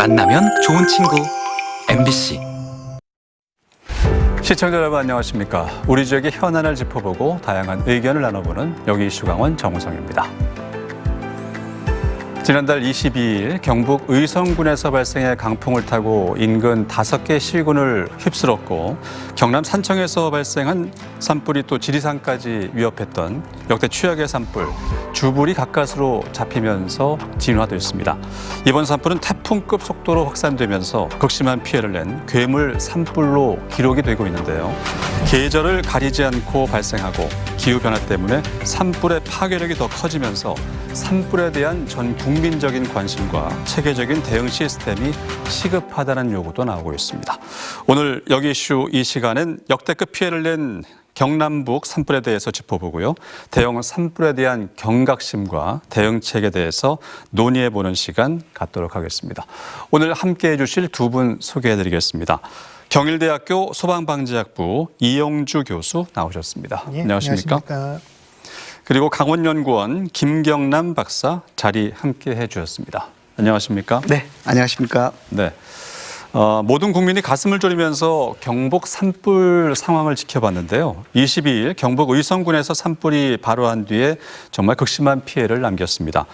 만나면 좋은 친구 MBC. 시청자 여러분 안녕하십니까? 우리 지역의 현안을 짚어보고 다양한 의견을 나눠보는 여기 이슈강원 정우성입니다. 지난달 22일 경북 의성군에서 발생해 강풍을 타고 인근 5개 시군을 휩쓸었고 경남 산청에서 발생한 산불이 또 지리산까지 위협했던 역대 최악의 산불 주불이 가까스로 잡히면서 진화됐습니다. 이번 산불은 태풍급 속도로 확산되면서 극심한 피해를 낸 괴물 산불로 기록이 되고 있는데요. 계절을 가리지 않고 발생하고 기후변화 때문에 산불의 파괴력이 더 커지면서 산불에 대한 전 국민적인 관심과 체계적인 대응 시스템이 시급하다는 요구도 나오고 있습니다. 오늘 여기 이슈 이 시간은 역대급 피해를 낸 경남북 산불에 대해서 짚어보고요. 대형 산불에 대한 경각심과 대응책에 대해서 논의해보는 시간 갖도록 하겠습니다. 오늘 함께해 주실 두 분 소개해드리겠습니다. 경일대학교 소방방재학부 이영주 교수 나오셨습니다. 예, 안녕하십니까? 그리고 강원연구원 김경남 박사 자리 함께해 주셨습니다. 안녕하십니까? 네, 안녕하십니까? 네. 모든 국민이 가슴을 졸이면서 경북 산불 상황을 지켜봤는데요. 22일 경북 의성군에서 산불이 발호한 뒤에 정말 극심한 피해를 남겼습니다.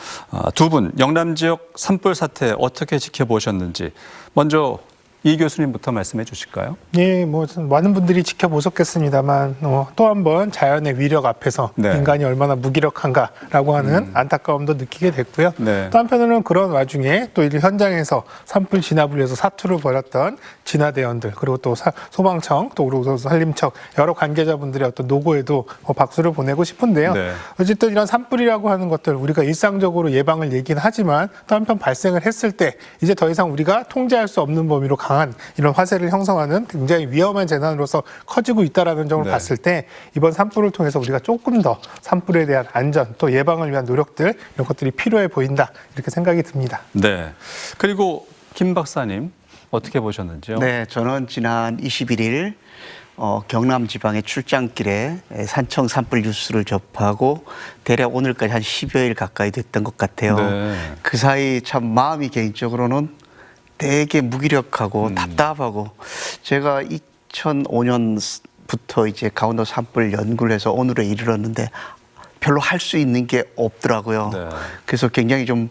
두 분 영남 지역 산불 사태 어떻게 지켜보셨는지 먼저 이 교수님부터 말씀해 주실까요? 예, 많은 분들이 지켜보셨겠습니다만 또 한 번 자연의 위력 앞에서 네. 인간이 얼마나 무기력한가라고 하는 안타까움도 느끼게 됐고요. 네. 또 한편으로는 그런 와중에 또 이 현장에서 산불 진압을 위해서 사투를 벌였던 진화대원들 그리고 또 소방청 또 그리고 산림청 여러 관계자분들의 어떤 노고에도 박수를 보내고 싶은데요. 네. 어쨌든 이런 산불이라고 하는 것들 우리가 일상적으로 예방을 얘기는 하지만 또 한편 발생을 했을 때 이제 더 이상 우리가 통제할 수 없는 범위로 강한 이런 화세를 형성하는 굉장히 위험한 재난으로서 커지고 있다는 점을 네. 봤을 때 이번 산불을 통해서 우리가 조금 더 산불에 대한 안전 또 예방을 위한 노력들 이런 것들이 필요해 보인다 이렇게 생각이 듭니다. 네. 그리고 김 박사님 어떻게 보셨는지요? 네, 저는 지난 21일 경남 지방의 출장길에 산청 산불 뉴스를 접하고 대략 오늘까지 한 10여일 가까이 됐던 것 같아요. 네. 그 사이 참 마음이 개인적으로는 되게 무기력하고 답답하고 제가 2005년부터 이제 강원도 산불 연구를 해서 오늘에 이르렀는데 별로 할 수 있는 게 없더라고요. 네. 그래서 굉장히 좀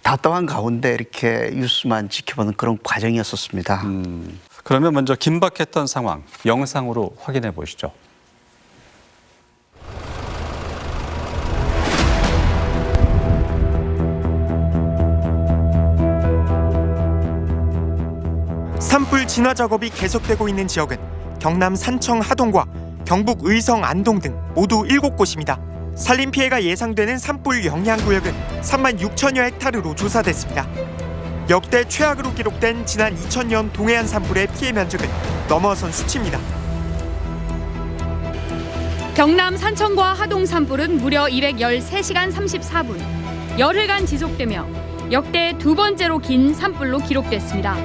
답답한 가운데 이렇게 뉴스만 지켜보는 그런 과정이었었습니다. 그러면 먼저 긴박했던 상황 영상으로 확인해 보시죠. 산불 진화 작업이 계속되고 있는 지역은 경남 산청 하동과 경북 의성 안동 등 모두 7곳입니다. 산림 피해가 예상되는 산불 영향구역은 3만 6천여 헥타르로 조사됐습니다. 역대 최악으로 기록된 지난 2000년 동해안 산불의 피해 면적은 넘어선 수치입니다. 경남 산청과 하동 산불은 무려 213시간 34분, 열흘간 지속되며 역대 두 번째로 긴 산불로 기록됐습니다.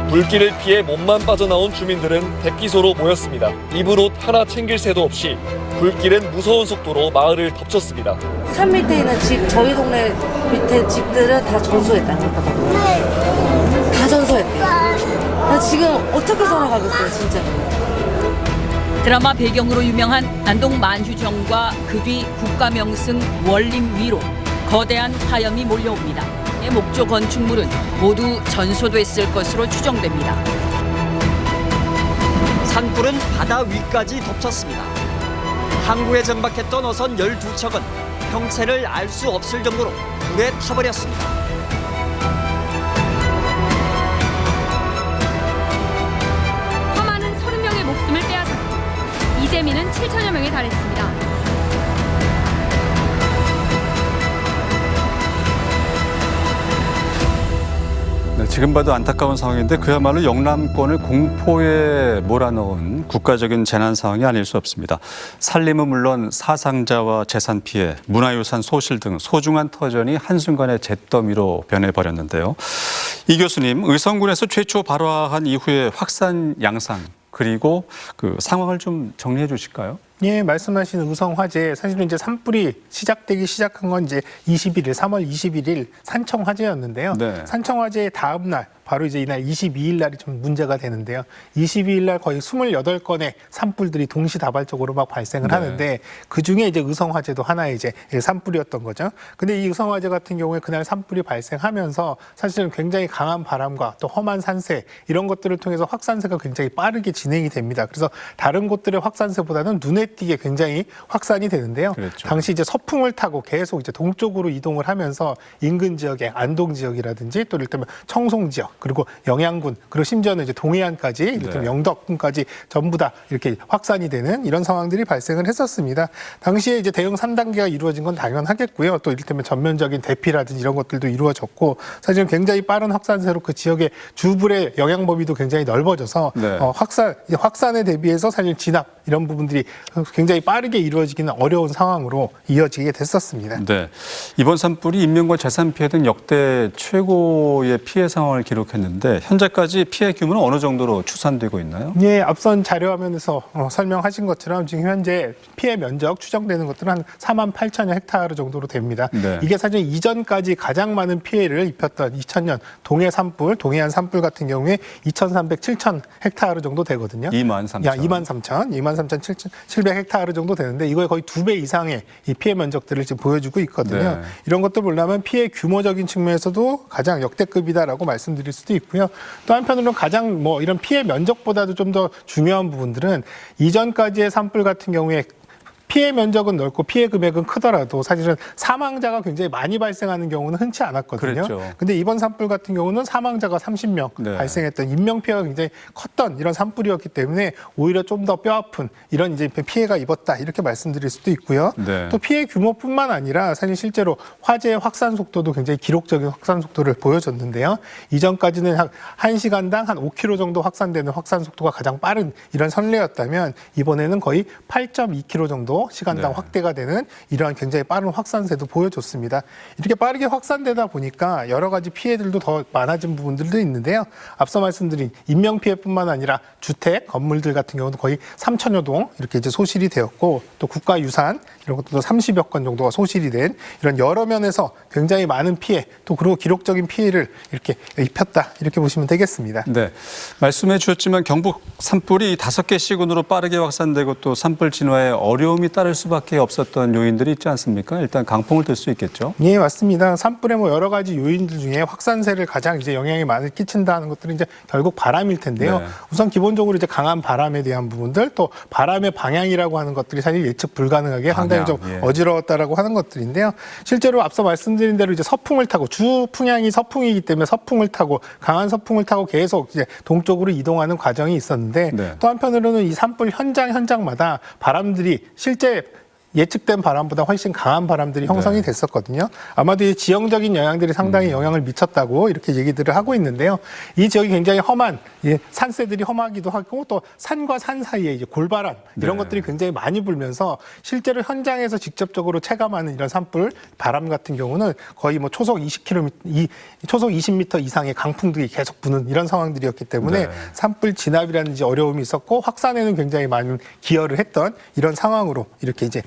불길을 피해 몸만 빠져나온 주민들은 대피소로 모였습니다. 입을 옷 하나 챙길 새도 없이 불길은 무서운 속도로 마을을 덮쳤습니다. 산 밑에 있는 집, 저희 동네 밑에 집들은 다 전소했다는 거거든요. 다 전소했대요. 나 지금 어떻게 살아가겠어요, 진짜. 드라마 배경으로 유명한 안동 만휴정과 그 뒤 국가명승 원림 위로 거대한 화염이 몰려옵니다. 목조 건축물은 모두 전소됐을 것으로 추정됩니다. 산불은 바다 위까지 덮쳤습니다. 항구에 정박했던 어선 12척은 형체를 알 수 없을 정도로 불에 타버렸습니다. 화마는 30명의 목숨을 빼앗았고 이재민은 7천여 명에 달했습니다. 네, 지금 봐도 안타까운 상황인데 그야말로 영남권을 공포에 몰아넣은 국가적인 재난 상황이 아닐 수 없습니다. 산림은 물론 사상자와 재산 피해, 문화유산 소실 등 소중한 터전이 한순간에 잿더미로 변해버렸는데요. 이 교수님, 의성군에서 최초 발화한 이후의 확산 양상 그리고 그 상황을 좀 정리해 주실까요? 예, 말씀하신 의성 화재 사실은 이제 산불이 시작되기 시작한 건 이제 3월 21일 산청 화재였는데요. 네. 산청 화재의 다음 날 바로 이제 이날 22일 날이 좀 문제가 되는데요. 22일 날 거의 28건의 산불들이 동시다발적으로 막 발생을 네. 하는데 그 중에 이제 의성 화재도 하나의 이제 산불이었던 거죠. 근데 이 의성 화재 같은 경우에 그날 산불이 발생하면서 사실은 굉장히 강한 바람과 또 험한 산세 이런 것들을 통해서 확산세가 굉장히 빠르게 진행이 됩니다. 그래서 다른 곳들의 확산세보다는 눈에 띄게 굉장히 확산이 되는데요. 그렇죠. 당시 이제 서풍을 타고 계속 이제 동쪽으로 이동을 하면서 인근 지역의 안동 지역이라든지 또 이를테면 청송 지역 그리고 영양군 그리고 심지어는 이제 동해안까지 이를테면 네. 영덕군까지 전부 다 이렇게 확산이 되는 이런 상황들이 발생을 했었습니다. 당시에 이제 대응 3단계가 이루어진 건 당연하겠고요. 또 이를테면 전면적인 대피라든지 이런 것들도 이루어졌고 사실은 굉장히 빠른 확산세로 그 지역의 주불의 영향 범위도 굉장히 넓어져서 네. 확산에 대비해서 사실 진압 이런 부분들이 굉장히 빠르게 이루어지기는 어려운 상황으로 이어지게 됐었습니다. 네. 이번 산불이 인명과 재산 피해 등 역대 최고의 피해 상황을 기록했는데 현재까지 피해 규모는 어느 정도로 추산되고 있나요? 예, 앞선 자료화면에서 설명하신 것처럼 지금 현재 피해 면적 추정되는 것들은 한 4만 8천여 헥타르 정도로 됩니다. 네. 이게 사실 이전까지 가장 많은 피해를 입혔던 2000년 동해안 산불 같은 경우에 2,307천 헥타르 정도 되거든요. 23,700 헥타르 정도 되는데 이거에 거의 2배 이상의 이 피해 면적들을 지금 보여주고 있거든요. 네. 이런 것들 보려면 피해 규모적인 측면에서도 가장 역대급이다라고 말씀드릴 수도 있고요. 또 한편으로는 가장 이런 피해 면적보다도 좀 더 중요한 부분들은 이전까지의 산불 같은 경우에 피해 면적은 넓고 피해 금액은 크더라도 사실은 사망자가 굉장히 많이 발생하는 경우는 흔치 않았거든요. 그랬죠. 근데 이번 산불 같은 경우는 사망자가 30명 네. 발생했던 인명피해가 굉장히 컸던 이런 산불이었기 때문에 오히려 좀 더 뼈아픈 이런 이제 피해가 입었다 이렇게 말씀드릴 수도 있고요. 네. 또 피해 규모뿐만 아니라 사실 실제로 화재의 확산 속도도 굉장히 기록적인 확산 속도를 보여줬는데요. 이전까지는 한 1시간당 한 5km 정도 확산되는 확산 속도가 가장 빠른 이런 선례였다면 이번에는 거의 8.2km 정도 시간당 네. 확대가 되는 이러한 굉장히 빠른 확산세도 보여줬습니다. 이렇게 빠르게 확산되다 보니까 여러 가지 피해들도 더 많아진 부분들도 있는데요. 앞서 말씀드린 인명피해뿐만 아니라 주택, 건물들 같은 경우도 거의 3천여 동 이렇게 이제 소실이 되었고 또 국가유산 이런 것도 30여 건 정도가 소실이 된 이런 여러 면에서 굉장히 많은 피해 또 그리고 기록적인 피해를 이렇게 입혔다 이렇게 보시면 되겠습니다. 네. 말씀해 주셨지만 경북 산불이 5개 시군으로 빠르게 확산되고 또 산불 진화에 어려움이 따를 수밖에 없었던 요인들이 있지 않습니까? 일단 강풍을 들 수 있겠죠. 예, 맞습니다. 산불의 여러 가지 요인들 중에 확산세를 가장 이제 영향이 많이 끼친다는 것들은 이제 결국 바람일 텐데요. 네. 우선 기본적으로 이제 강한 바람에 대한 부분들 또 바람의 방향이라고 하는 것들이 사실 예측 불가능하게 상당히 좀 예. 어지러웠다라고 하는 것들인데요. 실제로 앞서 말씀드린 대로 이제 서풍을 타고 주 풍향이 서풍이기 때문에 서풍을 타고 강한 서풍을 타고 계속 이제 동쪽으로 이동하는 과정이 있었는데 네. 또 한편으로는 이 산불 현장마다 바람들이 실제 예측된 바람보다 훨씬 강한 바람들이 형성이 됐었거든요. 아마도 이 지형적인 영향들이 상당히 영향을 미쳤다고 이렇게 얘기들을 하고 있는데요. 이 지역이 굉장히 험한 산세들이 험하기도 하고 또 산과 산 사이에 이제 골바람 이런 네. 것들이 굉장히 많이 불면서 실제로 현장에서 직접적으로 체감하는 이런 산불 바람 같은 경우는 거의 초속 20m 이상의 강풍들이 계속 부는 이런 상황들이었기 때문에 네. 산불 진압이라든지 어려움이 있었고 확산에는 굉장히 많은 기여를 했던 이런 상황으로 이렇게 이제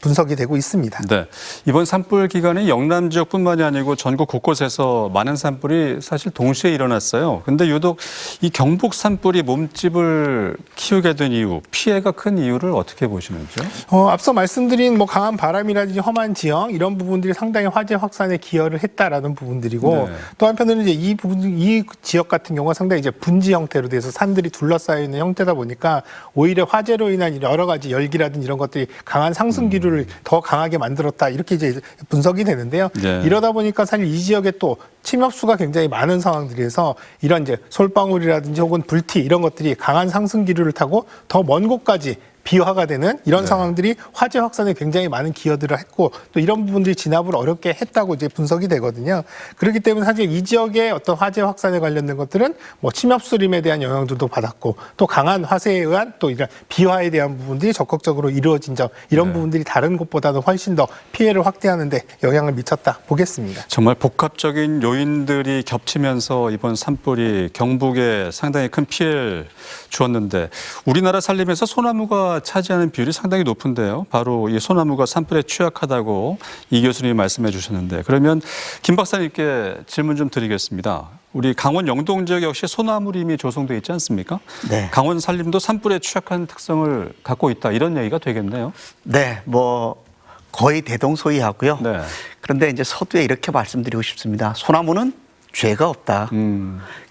분석이 되고 있습니다. 네. 이번 산불 기간에 영남 지역뿐만이 아니고 전국 곳곳에서 많은 산불이 사실 동시에 일어났어요. 근데 유독 이 경북 산불이 몸집을 키우게 된 이유, 피해가 큰 이유를 어떻게 보시는지요? 앞서 말씀드린 강한 바람이라든지 험한 지형 이런 부분들이 상당히 화재 확산에 기여를 했다라는 부분들이고 네. 또 한편으로는 이제 이 지역 같은 경우가 상당히 이제 분지 형태로 돼서 산들이 둘러싸여 있는 형태다 보니까 오히려 화재로 인한 여러 가지 열기라든지 이런 것들이 강한 상승 기류를 더 강하게 만들었다 이렇게 이제 분석이 되는데요. 네. 이러다 보니까 사실 이 지역에 또 침엽수가 굉장히 많은 상황들에서 이런 이제 솔방울이라든지 혹은 불티 이런 것들이 강한 상승 기류를 타고 더 먼 곳까지 비화가 되는 이런 상황들이 화재 확산에 굉장히 많은 기여들을 했고 또 이런 부분들이 진압을 어렵게 했다고 이제 분석이 되거든요. 그렇기 때문에 사실 이 지역의 어떤 화재 확산에 관련된 것들은 침엽수림에 대한 영향들도 받았고 또 강한 화세에 의한 또 이런 비화에 대한 부분들이 적극적으로 이루어진 점 이런 부분들이 다른 곳보다는 훨씬 더 피해를 확대하는 데 영향을 미쳤다 보겠습니다. 정말 복합적인 요인들이 겹치면서 이번 산불이 경북에 상당히 큰 피해를 주었는데 우리나라 살림에서 소나무가 소나무가 차지하는 비율이 상당히 높은데요. 바로 이 소나무가 산불에 취약하다고 이 교수님이 말씀해 주셨는데, 그러면 김 박사님께 질문 좀 드리겠습니다. 우리 강원 영동 지역 역시 소나무림이 조성돼 있지 않습니까? 네. 강원 산림도 산불에 취약한 특성을 갖고 있다, 이런 얘기가 되겠네요. 네, 뭐 거의 대동소이하고요. 네. 그런데 이제 서두에 이렇게 말씀드리고 싶습니다. 소나무는 죄가 없다.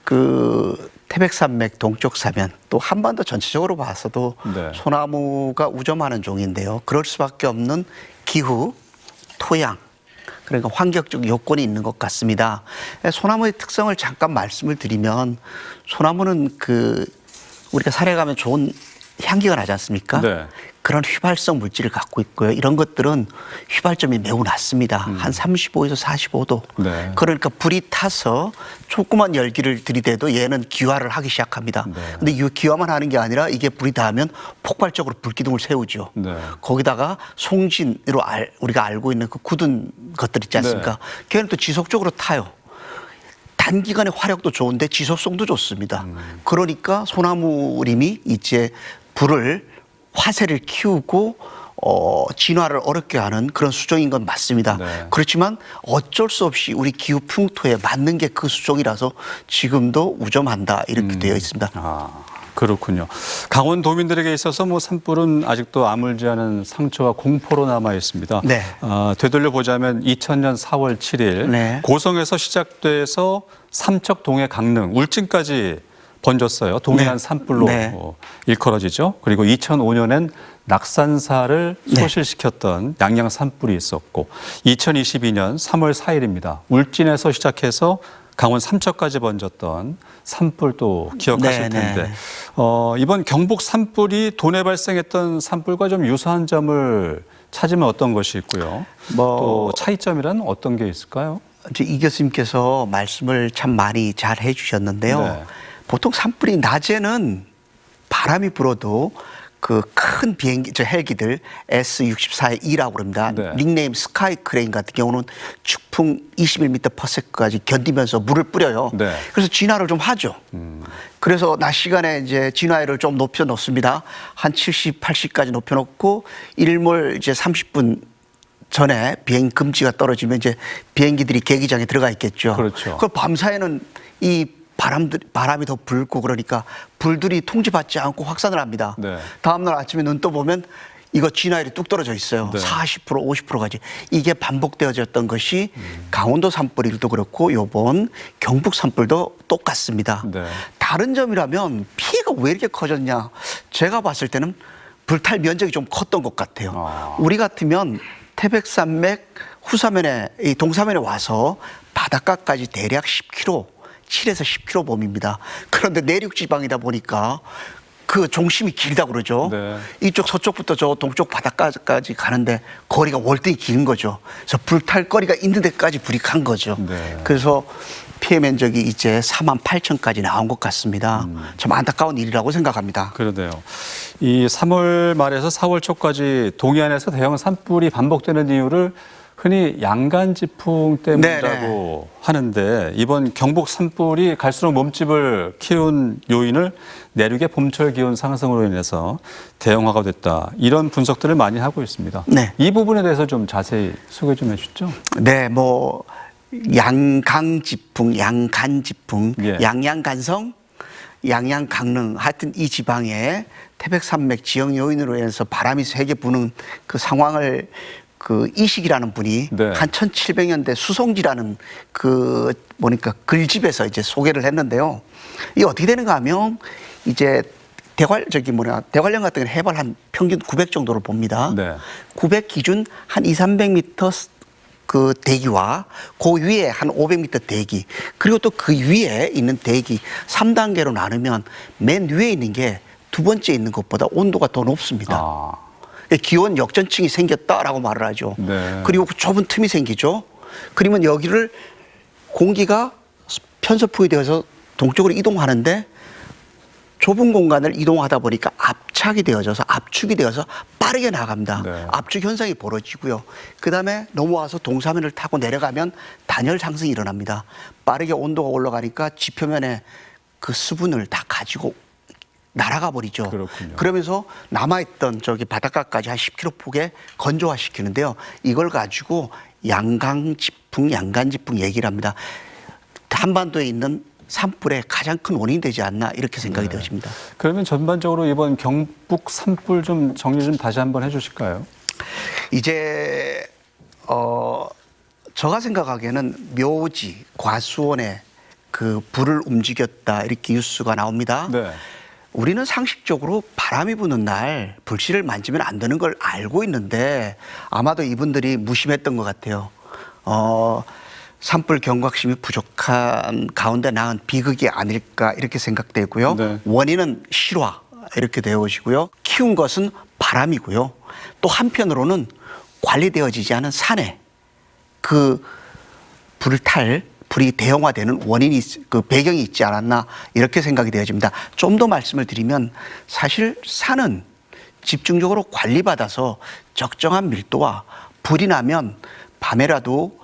그 태백산맥 동쪽 사면 또 한반도 전체적으로 봐서도 네. 소나무가 우점하는 종인데요. 그럴 수밖에 없는 기후, 토양, 그러니까 환경적 요건이 있는 것 같습니다. 소나무의 특성을 잠깐 말씀을 드리면, 소나무는 그 우리가 산에 가면 좋은 향기가 나지 않습니까? 네. 그런 휘발성 물질을 갖고 있고요. 이런 것들은 휘발점이 매우 낮습니다. 한 35에서 45도. 네. 그러니까 불이 타서 조그만 열기를 들이대도 얘는 기화를 하기 시작합니다. 그런데 이 기화만 하는 게 아니라 이게 불이 닿으면 폭발적으로 불기둥을 세우죠. 네. 거기다가 송진으로 우리가 알고 있는 그 굳은 것들 있지 않습니까? 걔는 또 지속적으로 타요. 단기간에 화력도 좋은데 지속성도 좋습니다. 그러니까 소나무림이 이제 불을 화세를 키우고 진화를 어렵게 하는 그런 수종인 건 맞습니다. 네. 그렇지만 어쩔 수 없이 우리 기후 풍토에 맞는 게 그 수종이라서 지금도 우점한다, 이렇게 되어 있습니다. 아, 그렇군요. 강원 도민들에게 있어서 뭐 산불은 아직도 아물지 않은 상처와 공포로 남아 있습니다. 네. 되돌려 보자면 2000년 4월 7일 네. 고성에서 시작돼서 삼척, 동해, 강릉, 울진까지 번졌어요. 동해안 네. 산불로 네. 일컬어지죠. 그리고 2005년엔 낙산사를 소실시켰던 양양 산불이 있었고, 2022년 3월 4일입니다. 울진에서 시작해서 강원 삼척까지 번졌던 산불도 기억하실 네, 텐데, 네. 이번 경북 산불이 도내 발생했던 산불과 좀 유사한 점을 찾으면 어떤 것이 있고요? 또 차이점이란 어떤 게 있을까요? 이제 이 교수님께서 말씀을 참 많이 잘 해주셨는데요. 네. 보통 산불이 낮에는 바람이 불어도 그 큰 비행기, 저 헬기들 S-64E라고 그럽니다. 네. 닉네임 스카이 크레인 같은 경우는 축풍 21m/s까지 견디면서 물을 뿌려요. 네. 그래서 진화를 좀 하죠. 그래서 낮 시간에 이제 진화율을 좀 높여 놓습니다. 한 70, 80까지 높여 놓고 일몰 이제 30분 전에 비행 금지가 떨어지면 이제 비행기들이 계기장에 들어가 있겠죠. 그렇죠. 그 밤사이에는 이 바람이 더 불고 그러니까 불들이 통제받지 않고 확산을 합니다. 네. 다음날 아침에 눈 떠보면 이거 진화율이 뚝 떨어져 있어요. 네. 40%, 50%까지. 이게 반복되어졌던 것이 강원도 산불일도 그렇고 요번 경북 산불도 똑같습니다. 네. 다른 점이라면 피해가 왜 이렇게 커졌냐. 제가 봤을 때는 불탈 면적이 좀 컸던 것 같아요. 우리 같으면 태백산맥 후사면에, 이 동사면에 와서 바닷가까지 대략 10km, 7에서 10km 범위입니다. 그런데 내륙 지방이다 보니까 그 종심이 길다 그러죠. 네. 이쪽 서쪽부터 저 동쪽 바닷가까지 가는데 거리가 월등히 긴 거죠. 그래서 불탈 거리가 있는 데까지 불이 간 거죠. 네. 그래서 피해 면적이 이제 48,000까지 나온 것 같습니다. 참 안타까운 일이라고 생각합니다. 그러네요. 이 3월 말에서 4월 초까지 동해안에서 대형 산불이 반복되는 이유를 흔히 양간지풍 때문이라고 하는데, 이번 경북 산불이 갈수록 몸집을 키운 요인을 내륙의 봄철 기온 상승으로 인해서 대형화가 됐다, 이런 분석들을 많이 하고 있습니다. 네. 이 부분에 대해서 좀 자세히 소개 좀 해주시죠. 네, 뭐 양강지풍, 양간지풍, 예. 양양간성, 양양강릉, 하여튼 이 지방에 태백산맥 지형 요인으로 인해서 바람이 세게 부는 그 상황을 그 이식이라는 분이 네. 한 1700년대 수송지라는 그 보니까 글집에서 이제 소개를 했는데요. 이게 어떻게 되는가 하면 이제 대관령 같은 경우는 해발 한 평균 900 정도를 봅니다. 네. 900 기준 한 200~300m 그 대기와 그 위에 한 500m 대기, 그리고 또 그 위에 있는 대기 3단계로 나누면 맨 위에 있는 게 두 번째 있는 것보다 온도가 더 높습니다. 기온 역전층이 생겼다라고 말을 하죠. 네. 그리고 좁은 틈이 생기죠. 그러면 여기를 공기가 편서풍이 되어서 동쪽으로 이동하는데 좁은 공간을 이동하다 보니까 압착이 되어져서 압축이 되어서 빠르게 나갑니다. 네. 압축 현상이 벌어지고요. 그다음에 넘어와서 동사면을 타고 내려가면 단열 상승이 일어납니다. 빠르게 온도가 올라가니까 지표면에 그 수분을 다 가지고 날아가 버리죠. 그렇군요. 그러면서 남아있던 저기 바닷가까지 한 10km 폭에 건조화시키는데요. 이걸 가지고 양간지풍 얘기를 합니다. 한반도에 있는 산불의 가장 큰 원인이 되지 않나 이렇게 생각이 되어집니다. 그러면 전반적으로 이번 경북 산불 좀 정리 좀 다시 한번 해주실까요? 이제 제가 생각하기에는 묘지, 과수원에 그 불을 움직였다 이렇게 뉴스가 나옵니다. 네. 우리는 상식적으로 바람이 부는 날 불씨를 만지면 안 되는 걸 알고 있는데 아마도 이분들이 무심했던 것 같아요. 산불 경각심이 부족한 가운데 낳은 비극이 아닐까 이렇게 생각되고요. 네. 원인은 실화 이렇게 되어지고요. 키운 것은 바람이고요. 또 한편으로는 관리되어지지 않은 산에 그 불이 대형화되는 원인이 그 배경이 있지 않았나 이렇게 생각이 되어집니다. 좀 더 말씀을 드리면 사실 산은 집중적으로 관리받아서 적정한 밀도와 불이 나면 밤에라도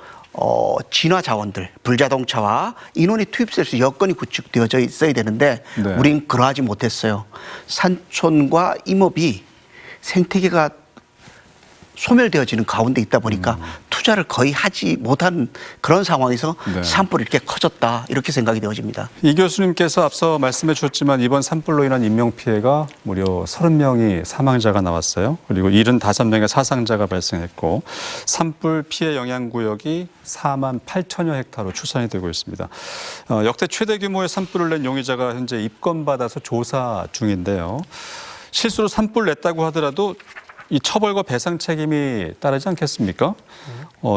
진화 자원들, 불자동차와 인원이 투입될 수 여건이 구축되어져 있어야 되는데 네. 우린 그러하지 못했어요. 산촌과 임업이 생태계가 소멸되어지는 가운데 있다 보니까 투자를 거의 하지 못한 그런 상황에서 네. 산불이 이렇게 커졌다 이렇게 생각이 되어집니다. 이 교수님께서 앞서 말씀해 주셨지만 이번 산불로 인한 인명피해가 무려 30명이 사망자가 나왔어요. 그리고 75명의 사상자가 발생했고 산불 피해 영향구역이 4만 8천여 헥타로 추산이 되고 있습니다. 역대 최대 규모의 산불을 낸 용의자가 현재 입건받아서 조사 중인데요. 실수로 산불 냈다고 하더라도 이 처벌과 배상 책임이 따르지 않겠습니까?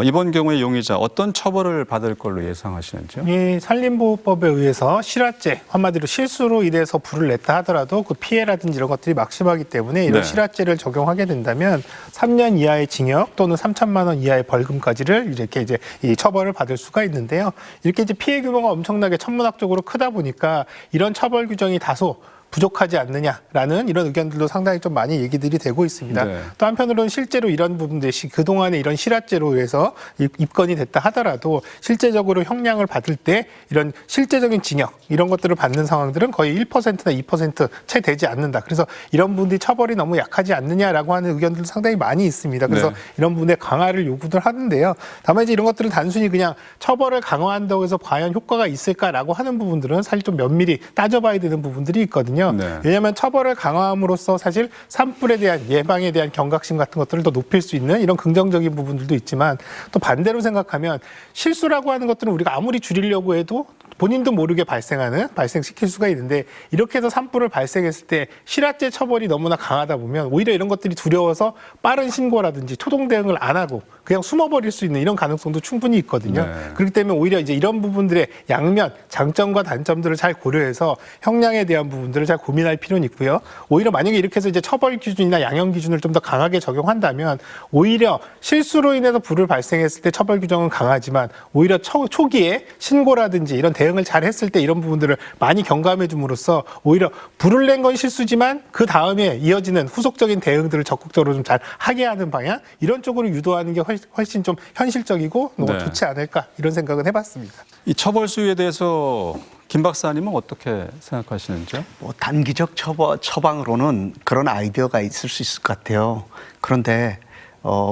이번 경우의 용의자 어떤 처벌을 받을 걸로 예상하시는지요? 이 산림보호법에 의해서 실화죄, 한마디로 실수로 인해서 불을 냈다 하더라도 그 피해라든지 이런 것들이 막심하기 때문에 이런 네. 실화죄를 적용하게 된다면 3년 이하의 징역 또는 3천만 원 이하의 벌금까지를 이렇게 이제 이 처벌을 받을 수가 있는데요. 이렇게 이제 피해 규모가 엄청나게 천문학적으로 크다 보니까 이런 처벌 규정이 다소 부족하지 않느냐라는 이런 의견들도 상당히 좀 많이 얘기들이 되고 있습니다. 네. 또 한편으로는 실제로 이런 부분들이 그동안에 이런 실화죄로 해서 입건이 됐다 하더라도 실제적으로 형량을 받을 때 이런 실제적인 징역 이런 것들을 받는 상황들은 거의 1%나 2% 채 되지 않는다. 그래서 이런 부분들이 처벌이 너무 약하지 않느냐라고 하는 의견들도 상당히 많이 있습니다. 그래서 네. 이런 부분에 강화를 요구를 하는데요. 다만 이제 이런 것들은 단순히 그냥 처벌을 강화한다고 해서 과연 효과가 있을까라고 하는 부분들은 사실 좀 면밀히 따져봐야 되는 부분들이 있거든요. 네. 왜냐하면 처벌을 강화함으로써 사실 산불에 대한 예방에 대한 경각심 같은 것들을 더 높일 수 있는 이런 긍정적인 부분들도 있지만 또 반대로 생각하면 실수라고 하는 것들은 우리가 아무리 줄이려고 해도 본인도 모르게 발생시킬 수가 있는데 이렇게 해서 산불을 발생했을 때 실화죄 처벌이 너무나 강하다 보면 오히려 이런 것들이 두려워서 빠른 신고라든지 초동 대응을 안 하고 그냥 숨어버릴 수 있는 이런 가능성도 충분히 있거든요. 네. 그렇기 때문에 오히려 이제 이런 부분들의 양면 장점과 단점들을 잘 고려해서 형량에 대한 부분들을 잘 고민할 필요는 있고요. 오히려 만약에 이렇게 해서 이제 처벌 기준이나 양형 기준을 좀 더 강하게 적용한다면 오히려 실수로 인해서 불을 발생했을 때 처벌 규정은 강하지만 오히려 초기에 신고라든지 이런 대응을 잘 했을 때 이런 부분들을 많이 경감해 줌으로써 오히려 불을 낸 건 실수지만 그 다음에 이어지는 후속적인 대응들을 적극적으로 좀 잘 하게 하는 방향 이런 쪽으로 유도하는 게 훨씬 좀 현실적이고 네. 좋지 않을까 이런 생각은 해봤습니다. 이 처벌 수위에 대해서 김 박사님은 어떻게 생각하시는지요? 뭐 단기적 처방으로는 그런 아이디어가 있을 수 있을 것 같아요. 그런데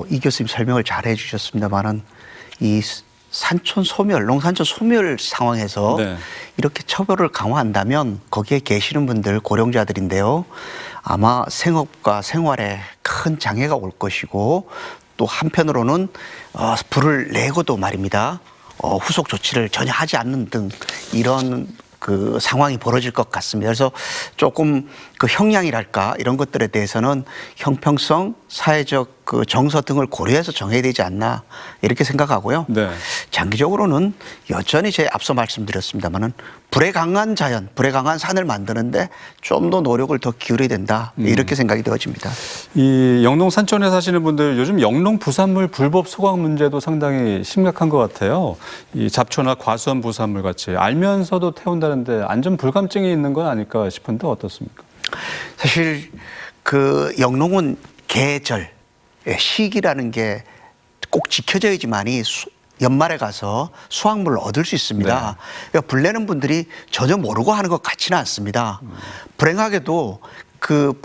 이 교수님 설명을 잘 해주셨습니다만은 이 산촌 소멸, 농산촌 소멸 상황에서 네. 이렇게 처벌을 강화한다면 거기에 계시는 분들 고령자들인데요. 아마 생업과 생활에 큰 장애가 올 것이고 또 한편으로는 불을 내고도 말입니다. 후속 조치를 전혀 하지 않는 등 이런 그 상황이 벌어질 것 같습니다. 그래서 조금 그 형량이랄까 이런 것들에 대해서는 형평성, 사회적 그 정서 등을 고려해서 정해야 되지 않나 이렇게 생각하고요. 네. 장기적으로는 여전히 제 앞서 말씀드렸습니다만은 불에 강한 자연, 불에 강한 산을 만드는데 좀 더 노력을 더 기울여야 된다 이렇게 생각이 되어집니다. 이 영농 산촌에 사시는 분들 요즘 영농 부산물 불법 소각 문제도 상당히 심각한 것 같아요. 이 잡초나 과수원 부산물 같이 알면서도 태운다는데 안전 불감증이 있는 건 아닐까 싶은데 어떻습니까? 사실 그 영농은 계절, 시기라는 게 꼭 지켜져야지만이 연말에 가서 수확물을 얻을 수 있습니다. 네. 그러니까 불내는 분들이 전혀 모르고 하는 것 같지는 않습니다. 불행하게도 그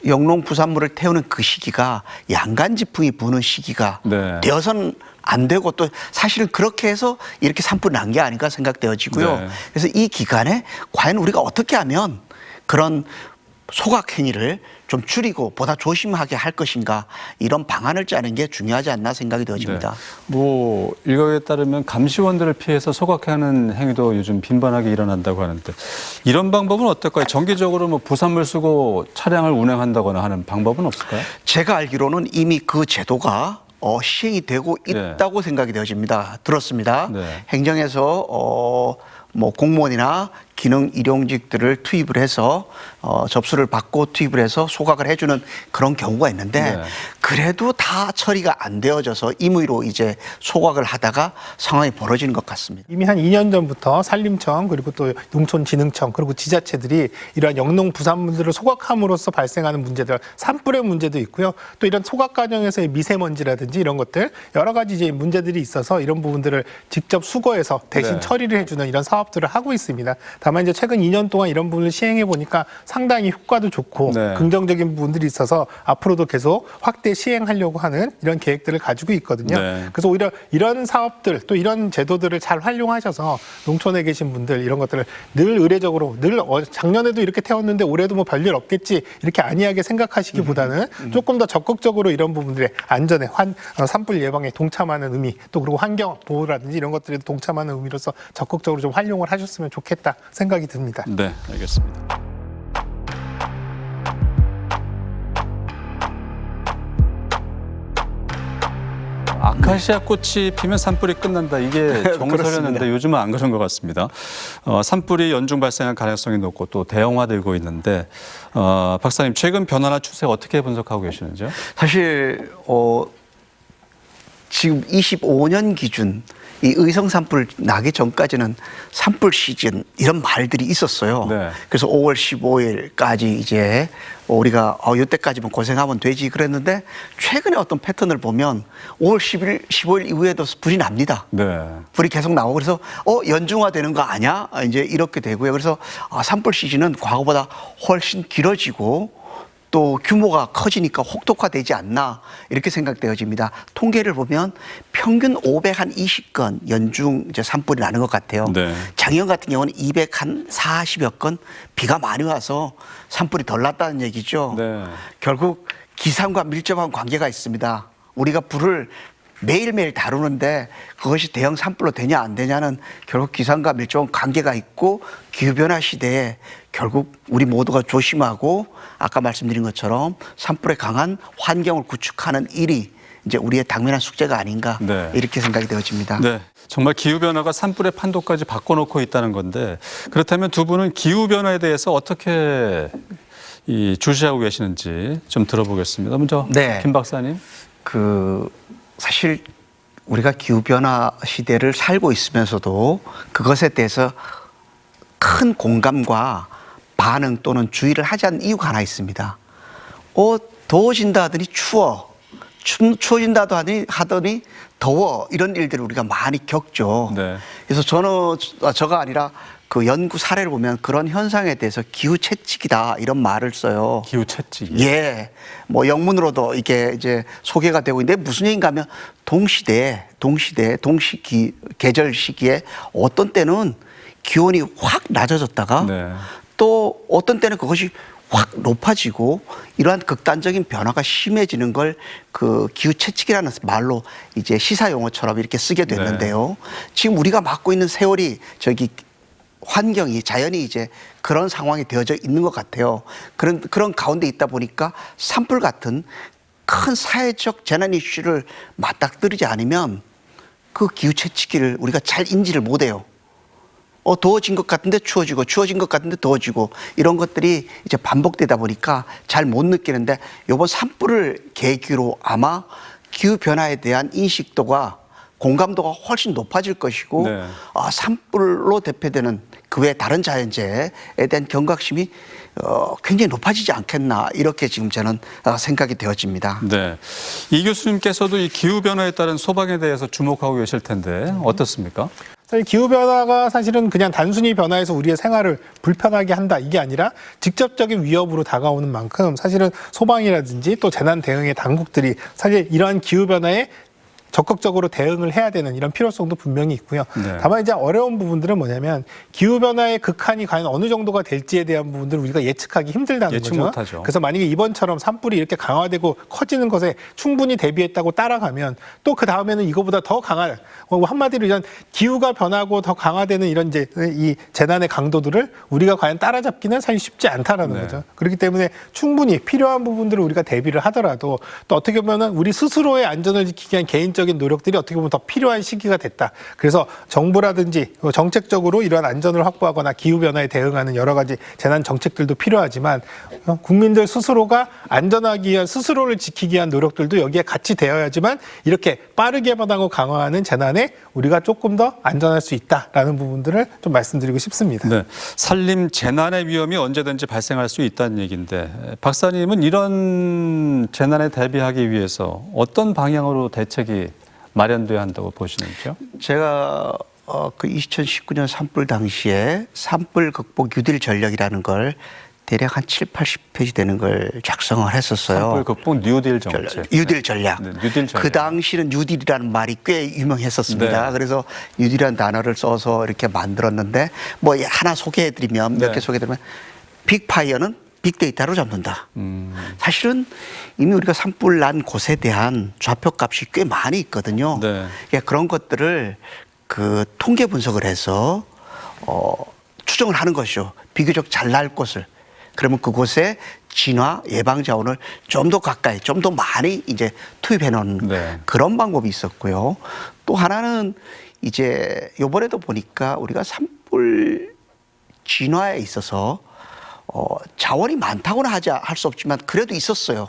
영농 부산물을 태우는 그 시기가 양간지풍이 부는 시기가 네. 되어서는 안 되고 또 사실은 그렇게 해서 이렇게 산불이 난 게 아닌가 생각되어지고요. 네. 그래서 이 기간에 과연 우리가 어떻게 하면 그런 소각 행위를 좀 줄이고 보다 조심하게 할 것인가 이런 방안을 짜는 게 중요하지 않나 생각이 되어집니다. 네. 뭐 일각에 따르면 감시원들을 피해서 소각하는 행위도 요즘 빈번하게 일어난다고 하는데 이런 방법은 어떨까요? 정기적으로 뭐 부산물 쓰고 차량을 운행한다거나 하는 방법은 없을까요? 제가 알기로는 이미 그 제도가 시행이 되고 네. 있다고 생각이 되어집니다. 들었습니다. 네. 행정에서 뭐 공무원이나 기능 일용직들을 투입을 해서 접수를 받고 투입을 해서 소각을 해주는 그런 경우가 있는데 네. 그래도 다 처리가 안 되어져서 임의로 이제 소각을 하다가 상황이 벌어지는 것 같습니다. 이미 한 2년 전부터 산림청 그리고 또 농촌진흥청 그리고 지자체들이 이러한 영농 부산물들을 소각함으로써 발생하는 문제들, 산불의 문제도 있고요. 또 이런 소각 과정에서의 미세먼지라든지 이런 것들 여러 가지 이제 문제들이 있어서 이런 부분들을 직접 수거해서 대신 네. 처리를 해주는 이런 사업들을 하고 있습니다. 다만 이제 최근 2년 동안 이런 부분을 시행해 보니까 상당히 효과도 좋고 네. 긍정적인 부분들이 있어서 앞으로도 계속 확대 시행하려고 하는 이런 계획들을 가지고 있거든요. 네. 그래서 오히려 이런 사업들 또 이런 제도들을 잘 활용하셔서 농촌에 계신 분들 이런 것들을 늘 의례적으로 늘 작년에도 이렇게 태웠는데 올해도 뭐 별일 없겠지 이렇게 안이하게 생각하시기보다는 조금 더 적극적으로 이런 부분들의 안전에 산불 예방에 동참하는 의미 또 그리고 환경 보호라든지 이런 것들에도 동참하는 의미로서 적극적으로 좀 활용을 하셨으면 좋겠다 생각이 듭니다. 네, 알겠습니다. 아카시아 꽃이 피면 산불이 끝난다. 이게 정설이었는데 요즘은 안 그런 것 같습니다. 산불이 연중 발생할 가능성이 높고 또 대형화되고 있는데 박사님 최근 변화나 추세 어떻게 분석하고 계시는지요? 사실 지금 25년 기준 이 의성 산불 나기 전까지는 산불 시즌 이런 말들이 있었어요. 네. 그래서 5월 15일까지 이제 우리가 이때까지만 고생하면 되지 그랬는데 최근에 어떤 패턴을 보면 5월 15일 이후에도 불이 납니다. 네. 불이 계속 나오고 그래서 연중화되는 거 아니야? 이제 이렇게 되고요. 그래서 산불 시즌은 과거보다 훨씬 길어지고 또 규모가 커지니까 혹독화되지 않나 이렇게 생각되어집니다. 통계를 보면 평균 520건 연중 이제 산불이 나는 것 같아요. 네. 작년 같은 경우는 240여 건 비가 많이 와서 산불이 덜 났다는 얘기죠. 네. 결국 기상과 밀접한 관계가 있습니다. 우리가 불을 매일매일 다루는데 그것이 대형 산불로 되냐 안 되냐는 결국 기상과 밀접한 관계가 있고 기후변화 시대에 결국 우리 모두가 조심하고 아까 말씀드린 것처럼 산불에 강한 환경을 구축하는 일이 이제 우리의 당면한 숙제가 아닌가 네. 이렇게 생각이 되어집니다. 네. 정말 기후변화가 산불의 판도까지 바꿔놓고 있다는 건데 그렇다면 두 분은 기후변화에 대해서 어떻게 주시하고 계시는지 좀 들어보겠습니다. 먼저 네. 김 박사님. 사실 우리가 기후변화 시대를 살고 있으면서도 그것에 대해서 큰 공감과 반응 또는 주의를 하지 않는 이유가 하나 있습니다. 더워진다 하더니 추워. 추워진다 하더니 더워. 이런 일들을 우리가 많이 겪죠. 네. 그래서 저가 아니라 그 연구 사례를 보면 그런 현상에 대해서 기후 채찍이다 이런 말을 써요. 기후 채찍. 예. 뭐 영문으로도 이게 이제 소개가 되고 있는데 무슨 얘기인가 하면 계절 시기에 어떤 때는 기온이 확 낮아졌다가 네. 또 어떤 때는 그것이 확 높아지고 이러한 극단적인 변화가 심해지는 걸 그 기후 채찍이라는 말로 이제 시사 용어처럼 이렇게 쓰게 됐는데요. 지금 우리가 맞고 있는 세월이 환경이 자연이 이제 그런 상황이 되어져 있는 것 같아요. 그런 가운데 있다 보니까 산불 같은 큰 사회적 재난 이슈를 맞닥뜨리지 않으면 그 기후 채찍기를 우리가 잘 인지를 못해요. 더워진 것 같은데 추워지고 추워진 것 같은데 더워지고 이런 것들이 이제 반복되다 보니까 잘 못 느끼는데 이번 산불을 계기로 아마 기후 변화에 대한 인식도가 공감도가 훨씬 높아질 것이고 네. 산불로 대표되는 그 외 다른 자연재해에 대한 경각심이 굉장히 높아지지 않겠나 이렇게 지금 저는 생각이 되어집니다. 네. 이 교수님께서도 이 기후변화에 따른 소방에 대해서 주목하고 계실 텐데 어떻습니까? 사실 기후변화가 사실은 그냥 단순히 변화해서 우리의 생활을 불편하게 한다 이게 아니라 직접적인 위협으로 다가오는 만큼 사실은 소방이라든지 또 재난 대응의 당국들이 사실 이러한 기후변화에 적극적으로 대응을 해야 되는 이런 필요성도 분명히 있고요. 네. 다만 이제 어려운 부분들은 뭐냐면 기후변화의 극한이 과연 어느 정도가 될지에 대한 부분들을 우리가 예측하기 힘들다는 예측 거죠. 못하죠. 그래서 만약에 이번처럼 산불이 이렇게 강화되고 커지는 것에 충분히 대비했다고 따라가면 또 그 다음에는 이거보다 더 강한 한마디로 이런 기후가 변하고 더 강화되는 이런 이제 이 재난의 강도들을 우리가 과연 따라잡기는 사실 쉽지 않다라는 네. 거죠. 그렇기 때문에 충분히 필요한 부분들을 우리가 대비를 하더라도 또 어떻게 보면은 우리 스스로의 안전을 지키기 위한 개인적인 노력들이 어떻게 보면 더 필요한 시기가 됐다. 그래서 정부라든지 정책적으로 이러한 안전을 확보하거나 기후변화에 대응하는 여러 가지 재난 정책들도 필요하지만 국민들 스스로가 안전하기 위한 스스로를 지키기 위한 노력들도 여기에 같이 되어야지만 이렇게 빠르게 변하고 강화하는 재난에 우리가 조금 더 안전할 수 있다라는 부분들을 좀 말씀드리고 싶습니다. 네. 산림 재난의 위험이 언제든지 발생할 수 있다는 얘기인데 박사님은 이런 재난에 대비하기 위해서 어떤 방향으로 대책이 마련돼야 한다고 보시는지요? 제가 그 2019년 산불 당시에 산불 극복 뉴딜 전략이라는 걸 대략 한 7, 80페이지 되는 걸 작성을 했었어요. 산불 극복 뉴딜 정책. 뉴딜 전략. 네, 뉴딜 전략. 그 당시는 뉴딜이라는 말이 꽤 유명했었습니다. 네. 그래서 뉴딜이라는 단어를 써서 이렇게 만들었는데 뭐 하나 소개해드리면 몇 개 네. 소개해드리면 빅파이어는 빅데이터로 잡는다. 사실은 이미 우리가 산불 난 곳에 대한 좌표값이 꽤 많이 있거든요. 네. 그러니까 그런 것들을 그 통계 분석을 해서 추정을 하는 것이죠. 비교적 잘 날 곳을. 그러면 그곳에 진화 예방 자원을 좀 더 가까이, 좀 더 많이 이제 투입해 놓는 네. 그런 방법이 있었고요. 또 하나는 이제 요번에도 보니까 우리가 산불 진화에 있어서 자원이 많다고는 할 수 없지만 그래도 있었어요.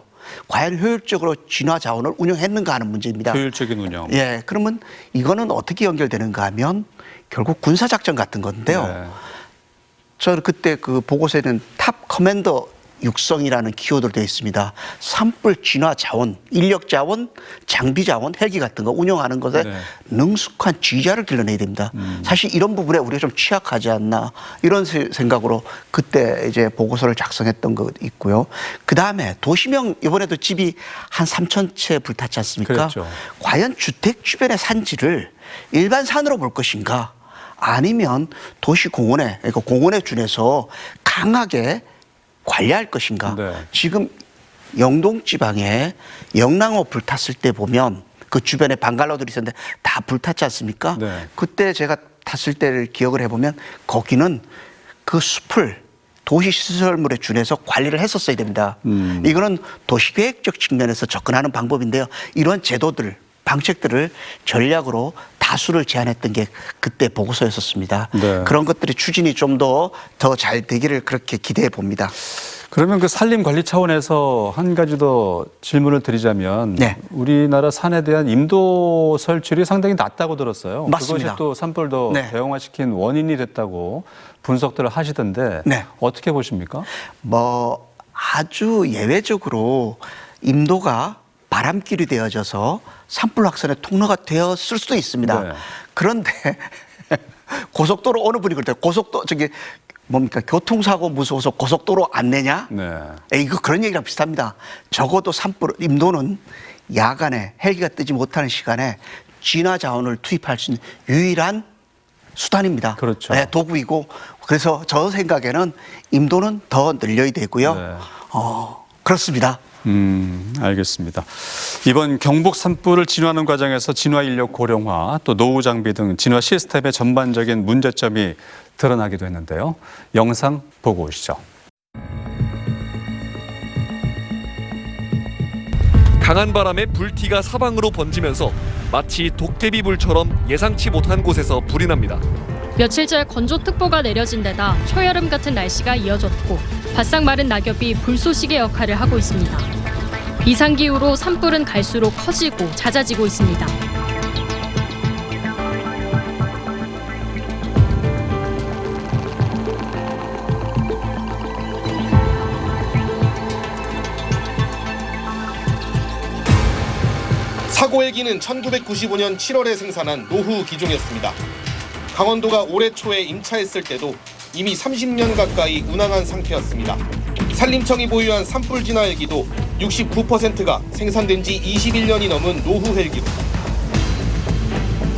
과연 효율적으로 진화 자원을 운영했는가 하는 문제입니다. 효율적인 운영. 예, 그러면 이거는 어떻게 연결되는가 하면 결국 군사작전 같은 건데요. 네. 저는 그때 그 보고서에는 탑 커맨더 육성이라는 키워드로 되어 있습니다. 산불 진화 자원, 인력 자원, 장비 자원, 헬기 같은 거 운영하는 것에 네. 능숙한 지휘자를 길러내야 됩니다. 사실 이런 부분에 우리가 좀 취약하지 않나 이런 생각으로 그때 이제 보고서를 작성했던 거 있고요. 그 다음에 도시명 이번에도 집이 한 3,000채 불탔지 않습니까? 그렇죠. 과연 주택 주변의 산지를 일반 산으로 볼 것인가? 아니면 도시 공원에, 그러니까 공원에 준해서 강하게 관리할 것인가. 네. 지금 영동 지방에 영랑호 불탔을 때 보면 그 주변에 방갈로들이 있었는데 다 불탔지 않습니까? 네. 그때 제가 탔을 때를 기억을 해보면 거기는 그 숲을 도시시설물에 준해서 관리를 했었어야 됩니다. 이거는 도시계획적 측면에서 접근하는 방법인데요. 이런 제도들, 방책들을 전략으로 다수를 제안했던 게 그때 보고서였었습니다. 네. 그런 것들이 추진이 좀 더 잘 되기를 그렇게 기대해 봅니다. 그러면 그 산림 관리 차원에서 한 가지 더 질문을 드리자면 네. 우리나라 산에 대한 임도 설치율이 상당히 낮다고 들었어요. 맞습니다. 그것이 또 산불 더 네. 대형화시킨 원인이 됐다고 분석들을 하시던데 네. 어떻게 보십니까? 뭐 아주 예외적으로 임도가 바람길이 되어져서 산불 확산의 통로가 되었을 수도 있습니다. 네. 그런데 고속도로 어느 분이 그랬대요. 고속도로 저기 뭡니까 교통사고 무서워서 고속도로 안 내냐? 네. 이거 그런 얘기랑 비슷합니다. 적어도 산불 임도는 야간에 헬기가 뜨지 못하는 시간에 진화 자원을 투입할 수 있는 유일한 수단입니다. 그렇죠. 네, 도구이고 그래서 저 생각에는 임도는 더 늘려야 되고요. 네. 그렇습니다. 알겠습니다. 이번 경북 산불을 진화하는 과정에서 진화 인력 고령화, 또 노후 장비 등 진화 시스템의 전반적인 문제점이 드러나기도 했는데요. 영상 보고 오시죠. 강한 바람에 불티가 사방으로 번지면서 마치 도깨비불처럼 예상치 못한 곳에서 불이 납니다. 며칠째 건조특보가 내려진 데다 초여름 같은 날씨가 이어졌고 바싹 마른 낙엽이 불쏘시개 역할을 하고 있습니다. 이상기후로 산불은 갈수록 커지고 잦아지고 있습니다. 사고 헬기는 1995년 7월에 생산한 노후 기종이었습니다. 강원도가 올해 초에 임차했을 때도 이미 30년 가까이 운항한 상태였습니다. 산림청이 보유한 산불 진화 헬기도 69%가 생산된 지 21년이 넘은 노후 헬기로.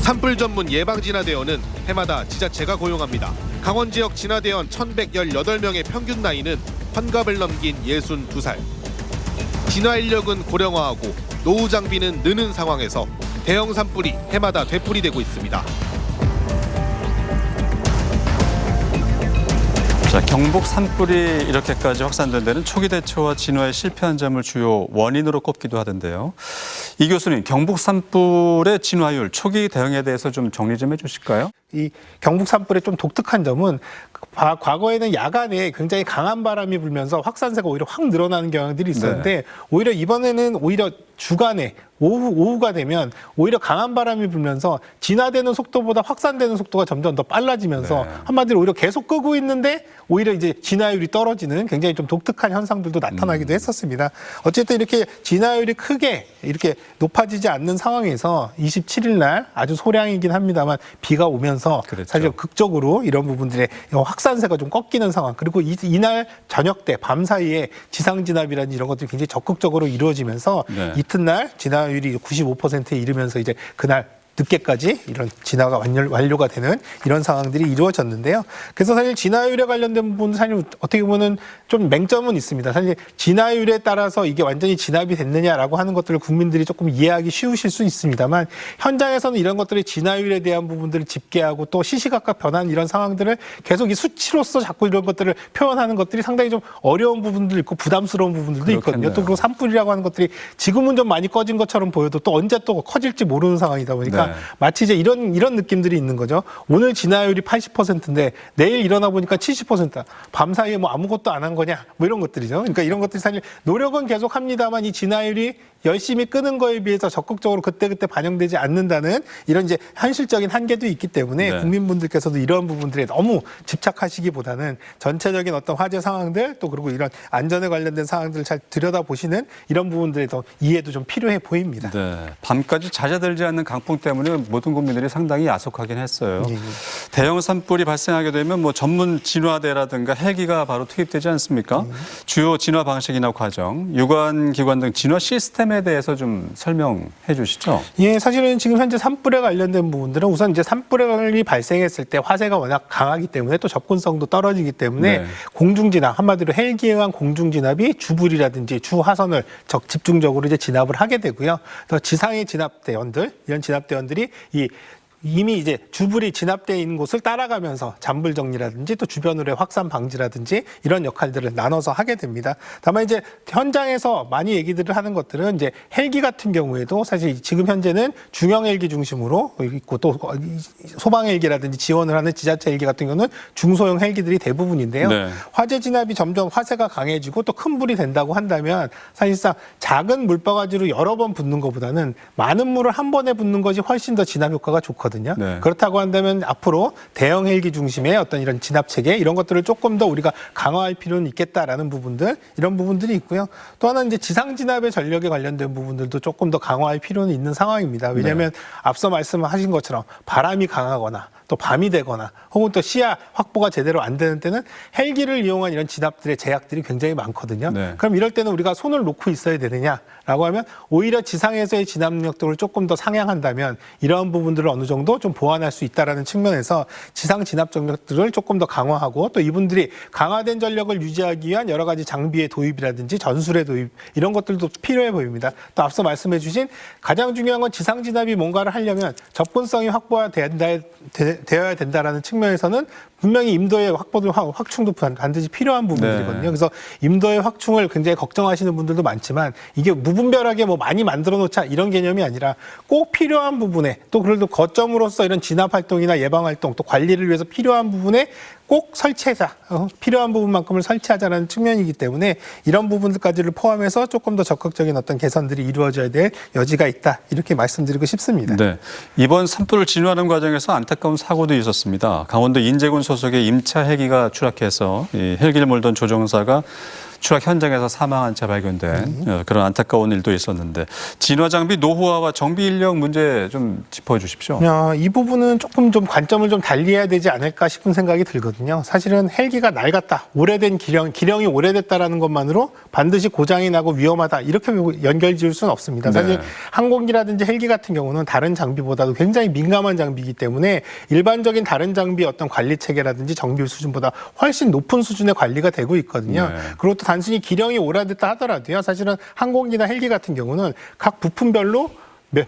산불 전문 예방진화대원은 해마다 지자체가 고용합니다. 강원 지역 진화대원 1,118명의 평균 나이는 환갑을 넘긴 62살. 진화 인력은 고령화하고 노후 장비는 느는 상황에서 대형 산불이 해마다 되풀이되고 있습니다. 자, 경북 산불이 이렇게까지 확산된 데는 초기 대처와 진화에 실패한 점을 주요 원인으로 꼽기도 하던데요. 이 교수님, 경북 산불의 진화율, 초기 대응에 대해서 좀 정리 좀 해주실까요? 이 경북 산불의 좀 독특한 점은 과거에는 야간에 굉장히 강한 바람이 불면서 확산세가 오히려 확 늘어나는 경향들이 있었는데 오히려 이번에는 오히려 주간에 오후가 되면 오히려 강한 바람이 불면서 진화되는 속도보다 확산되는 속도가 점점 더 빨라지면서 한마디로 오히려 계속 끄고 있는데 오히려 이제 진화율이 떨어지는 굉장히 좀 독특한 현상들도 나타나기도 했었습니다. 어쨌든 이렇게 진화율이 크게 이렇게 높아지지 않는 상황에서 27일 날 아주 소량이긴 합니다만 비가 오면서 그랬죠. 사실 극적으로 이런 부분들의 확산세가 좀 꺾이는 상황, 그리고 이날 저녁 때 밤 사이에 지상진압이라든지 이런 것들이 굉장히 적극적으로 이루어지면서 이튿날 진화율이 95%에 이르면서 이제 그날 늦게까지 이런 진화가 완료가 되는 이런 상황들이 이루어졌는데요. 그래서 사실 진화율에 관련된 부분도 사실 어떻게 보면 좀 맹점은 있습니다. 사실 진화율에 따라서 이게 완전히 진압이 됐느냐라고 하는 것들을 국민들이 조금 이해하기 쉬우실 수 있습니다만 현장에서는 이런 것들이 진화율에 대한 부분들을 집계하고 또 시시각각 변하는 이런 상황들을 계속 이 수치로서 자꾸 이런 것들을 표현하는 것들이 상당히 좀 어려운 부분도 있고 부담스러운 부분들도 있거든요. 또 그리고 산불이라고 하는 것들이 지금은 좀 많이 꺼진 것처럼 보여도 또 언제 또 커질지 모르는 상황이다 보니까 마치 이제 이런 느낌들이 있는 거죠. 오늘 진화율이 80%인데 내일 일어나 보니까 70%다. 밤 사이에 뭐 아무것도 안 한 거냐? 뭐 이런 것들이죠. 그러니까 이런 것들이 사실 노력은 계속 합니다만 이 진화율이 열심히 끄는 거에 비해서 적극적으로 그때그때 반영되지 않는다는 이런 이제 현실적인 한계도 있기 때문에 국민분들께서도 이런 부분들에 너무 집착하시기보다는 전체적인 어떤 화재 상황들 또 그리고 이런 안전에 관련된 상황들을 잘 들여다보시는 이런 부분들에 더 이해도 좀 필요해 보입니다. 네. 밤까지 잦아들지 않는 강풍 때문에 모든 국민들이 상당히 야속하긴 했어요. 대형 산불이 발생하게 되면 뭐 전문 진화대라든가 헬기가 바로 투입되지 않습니까? 주요 진화 방식이나 과정, 유관 기관 등 진화 시스템에 대해서 좀 설명해 주시죠. 예, 사실은 지금 현재 산불에 관련된 부분들은 우선 이제 산불이 발생했을 때 화재가 워낙 강하기 때문에 또 접근성도 떨어지기 때문에 공중진압, 한마디로 헬기에 의한 공중진압이 주불이라든지 주하선을 집중적으로 이제 진압을 하게 되고요. 또 지상의 진압대원들, 이런 진압대원들이 이미 이제 주불이 진압되어 있는 곳을 따라가면서 잔불 정리라든지 또 주변으로의 확산 방지라든지 이런 역할들을 나눠서 하게 됩니다. 다만 이제 현장에서 많이 얘기들을 하는 것들은 이제 헬기 같은 경우에도 사실 지금 현재는 중형 헬기 중심으로 있고 또 소방 헬기라든지 지원을 하는 지자체 헬기 같은 경우는 중소형 헬기들이 대부분인데요. 화재 진압이 점점 화재가 강해지고 또 큰 불이 된다고 한다면 사실상 작은 물바가지로 여러 번 붓는 것보다는 많은 물을 한 번에 붓는 것이 훨씬 더 진압 효과가 좋거든요. 그렇다고 한다면 앞으로 대형 헬기 중심의 어떤 이런 진압 체계 이런 것들을 조금 더 우리가 강화할 필요는 있겠다라는 부분들 이런 부분들이 있고요. 또 하나 이제 지상 진압의 전력에 관련된 부분들도 조금 더 강화할 필요는 있는 상황입니다. 왜냐하면 앞서 말씀하신 것처럼 바람이 강하거나 또 밤이 되거나 혹은 또 시야 확보가 제대로 안 되는 때는 헬기를 이용한 이런 진압들의 제약들이 굉장히 많거든요. 그럼 이럴 때는 우리가 손을 놓고 있어야 되느냐라고 하면 오히려 지상에서의 진압 능력들을 조금 더 상향한다면 이러한 부분들을 어느 정도 좀 보완할 수 있다라는 측면에서 지상 진압 전력들을 조금 더 강화하고 또 이분들이 강화된 전력을 유지하기 위한 여러 가지 장비의 도입이라든지 전술의 도입 이런 것들도 필요해 보입니다. 또 앞서 말씀해 주신 가장 중요한 건 지상 진압이 뭔가를 하려면 접근성이 확보가 되어야 된다라는 측면에서는 분명히 임도의 확충도 반드시 필요한 부분들이거든요. 그래서 임도의 확충을 굉장히 걱정하시는 분들도 많지만 이게 무분별하게 뭐 많이 만들어 놓자 이런 개념이 아니라 꼭 필요한 부분에 또 그래도 거점으로서 이런 진압 활동이나 예방 활동 또 관리를 위해서 필요한 부분에 꼭 설치하자. 필요한 부분만큼을 설치하자라는 측면이기 때문에 이런 부분들까지를 포함해서 조금 더 적극적인 어떤 개선들이 이루어져야 될 여지가 있다. 이렇게 말씀드리고 싶습니다. 네. 이번 산불을 진화하는 과정에서 안타까운 사고도 있었습니다. 강원도 인제군 소속의 임차 헬기가 추락해서 이 헬기를 몰던 조종사가 추락 현장에서 사망한 채 발견된 그런 안타까운 일도 있었는데 진화 장비 노후화와 정비 인력 문제 좀 짚어주십시오. 이 부분은 조금 좀 관점을 좀 달리해야 되지 않을까 싶은 생각이 들거든요. 사실은 헬기가 낡았다, 오래된 기령이 오래됐다라는 것만으로 반드시 고장이 나고 위험하다 이렇게 연결지을 수는 없습니다. 사실 항공기라든지 헬기 같은 경우는 다른 장비보다도 굉장히 민감한 장비이기 때문에 일반적인 다른 장비의 어떤 관리 체계라든지 정비 수준보다 훨씬 높은 수준의 관리가 되고 있거든요. 그리고 또 단순히 기령이 오래됐다 하더라도요. 사실은 항공기나 헬기 같은 경우는 각 부품별로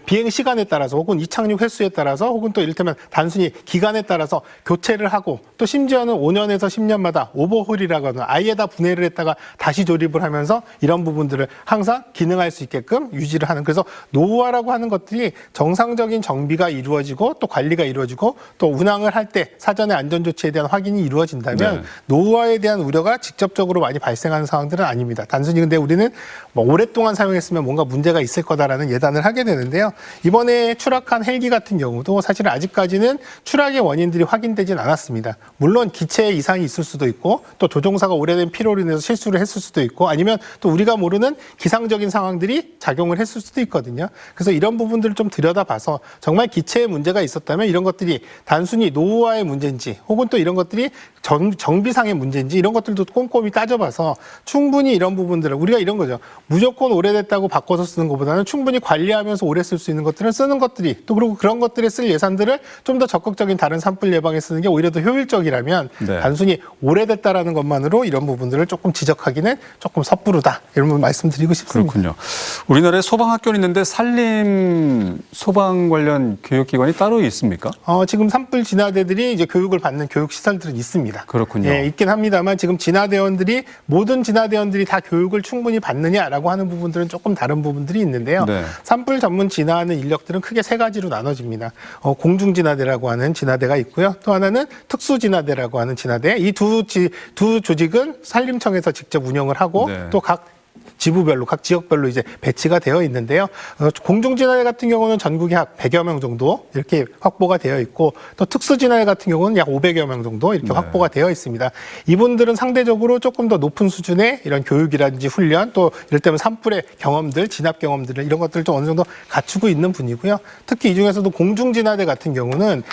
비행 시간에 따라서 혹은 이착륙 횟수에 따라서 혹은 또 이를테면 단순히 기간에 따라서 교체를 하고 또 심지어는 5년에서 10년마다 오버홀이라고 하는 아예 다 분해를 했다가 다시 조립을 하면서 이런 부분들을 항상 기능할 수 있게끔 유지를 하는, 그래서 노후화라고 하는 것들이 정상적인 정비가 이루어지고 또 관리가 이루어지고 또 운항을 할 때 사전에 안전조치에 대한 확인이 이루어진다면 노후화에 대한 우려가 직접적으로 많이 발생하는 상황들은 아닙니다. 단순히 근데 우리는 뭐 오랫동안 사용했으면 뭔가 문제가 있을 거다라는 예단을 하게 되는데요. 이번에 추락한 헬기 같은 경우도 사실 아직까지는 추락의 원인들이 확인되진 않았습니다. 물론 기체에 이상이 있을 수도 있고 또 조종사가 오래된 피로로 인해서 실수를 했을 수도 있고 아니면 또 우리가 모르는 기상적인 상황들이 작용을 했을 수도 있거든요. 그래서 이런 부분들을 좀 들여다봐서 정말 기체에 문제가 있었다면 이런 것들이 단순히 노후화의 문제인지 혹은 또 이런 것들이 정비상의 문제인지 이런 것들도 꼼꼼히 따져봐서 충분히 이런 부분들을 우리가 이런 거죠. 무조건 오래됐다고 바꿔서 쓰는 것보다는 충분히 관리하면서 오래 쓸 수 있는 것들은 쓰는 것들이 또 그리고 그런 것들에 쓸 예산들을 좀 더 적극적인 다른 산불 예방에 쓰는 게 오히려 더 효율적이라면 단순히 오래됐다라는 것만으로 이런 부분들을 조금 지적하기는 조금 섣부르다 이런 말씀드리고 싶습니다. 그렇군요. 우리나라에 소방학교는 있는데 산림 소방 관련 교육기관이 따로 있습니까? 지금 산불 진화대들이 이제 교육을 받는 교육 시설들은 있습니다. 그렇군요. 예, 있긴 합니다만 지금 진화대원들이 모든 진화대원들이 다 교육을 충분히 받느냐라고 하는 부분들은 조금 다른 부분들이 있는데요. 산불 전문 진화하는 인력들은 크게 세 가지로 나눠집니다. 공중진화대라고 하는 진화대가 있고요. 또 하나는 특수진화대라고 하는 진화대. 이 두 조직은 산림청에서 직접 운영을 하고 또 각 지부별로 각 지역별로 이제 배치가 되어 있는데요. 공중진화대 같은 경우는 전국에 약 100여 명 정도 이렇게 확보가 되어 있고 또 특수진화대 같은 경우는 약 500여 명 정도 이렇게 확보가 되어 있습니다. 이분들은 상대적으로 조금 더 높은 수준의 이런 교육이라든지 훈련 또 이를테면 산불의 경험들, 진압 경험들 이런 것들을 좀 어느 정도 갖추고 있는 분이고요. 특히 이 중에서도 공중진화대 같은 경우는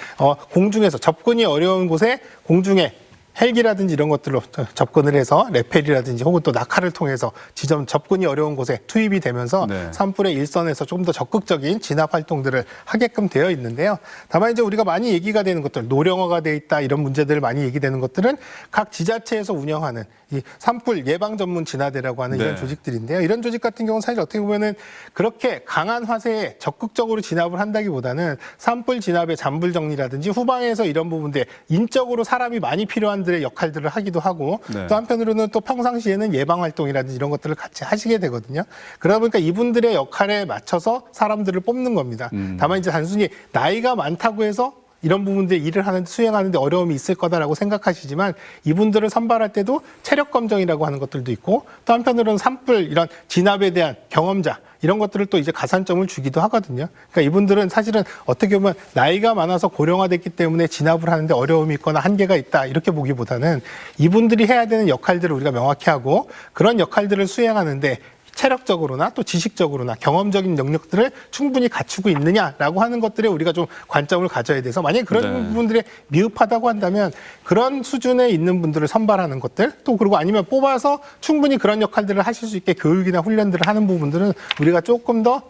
공중에서 접근이 어려운 곳에 공중에 헬기라든지 이런 것들로 접근을 해서 레펠이라든지 혹은 또 낙하를 통해서 지점 접근이 어려운 곳에 투입이 되면서 산불의 일선에서 좀 더 적극적인 진압 활동들을 하게끔 되어 있는데요. 다만 이제 우리가 많이 얘기가 되는 것들, 노령화가 돼 있다 이런 문제들 많이 얘기되는 것들은 각 지자체에서 운영하는 이 산불 예방 전문 진화대라고 하는 이런 조직들인데요. 이런 조직 같은 경우는 사실 어떻게 보면은 그렇게 강한 화세에 적극적으로 진압을 한다기보다는 산불 진압의 잔불 정리라든지 후방에서 이런 부분들 인적으로 사람이 많이 필요한 들의 역할들을 하기도 하고 또 한편으로는 또 평상시에는 예방 활동이라든지 이런 것들을 같이 하시게 되거든요. 그러다 보니까 이분들의 역할에 맞춰서 사람들을 뽑는 겁니다. 다만 이제 단순히 나이가 많다고 해서 이런 부분들 일을 수행하는데 어려움이 있을 거다라고 생각하시지만 이분들을 선발할 때도 체력 검정이라고 하는 것들도 있고 또 한편으로는 산불 이런 진압에 대한 경험자 이런 것들을 또 이제 가산점을 주기도 하거든요. 그러니까 이분들은 사실은 어떻게 보면 나이가 많아서 고령화됐기 때문에 진압을 하는데 어려움이 있거나 한계가 있다 이렇게 보기보다는 이분들이 해야 되는 역할들을 우리가 명확히 하고 그런 역할들을 수행하는데 체력적으로나 또 지식적으로나 경험적인 능력들을 충분히 갖추고 있느냐라고 하는 것들에 우리가 좀 관점을 가져야 돼서 만약에 그런 부분들이 미흡하다고 한다면 그런 수준에 있는 분들을 선발하는 것들 또 그리고 아니면 뽑아서 충분히 그런 역할들을 하실 수 있게 교육이나 훈련들을 하는 부분들은 우리가 조금 더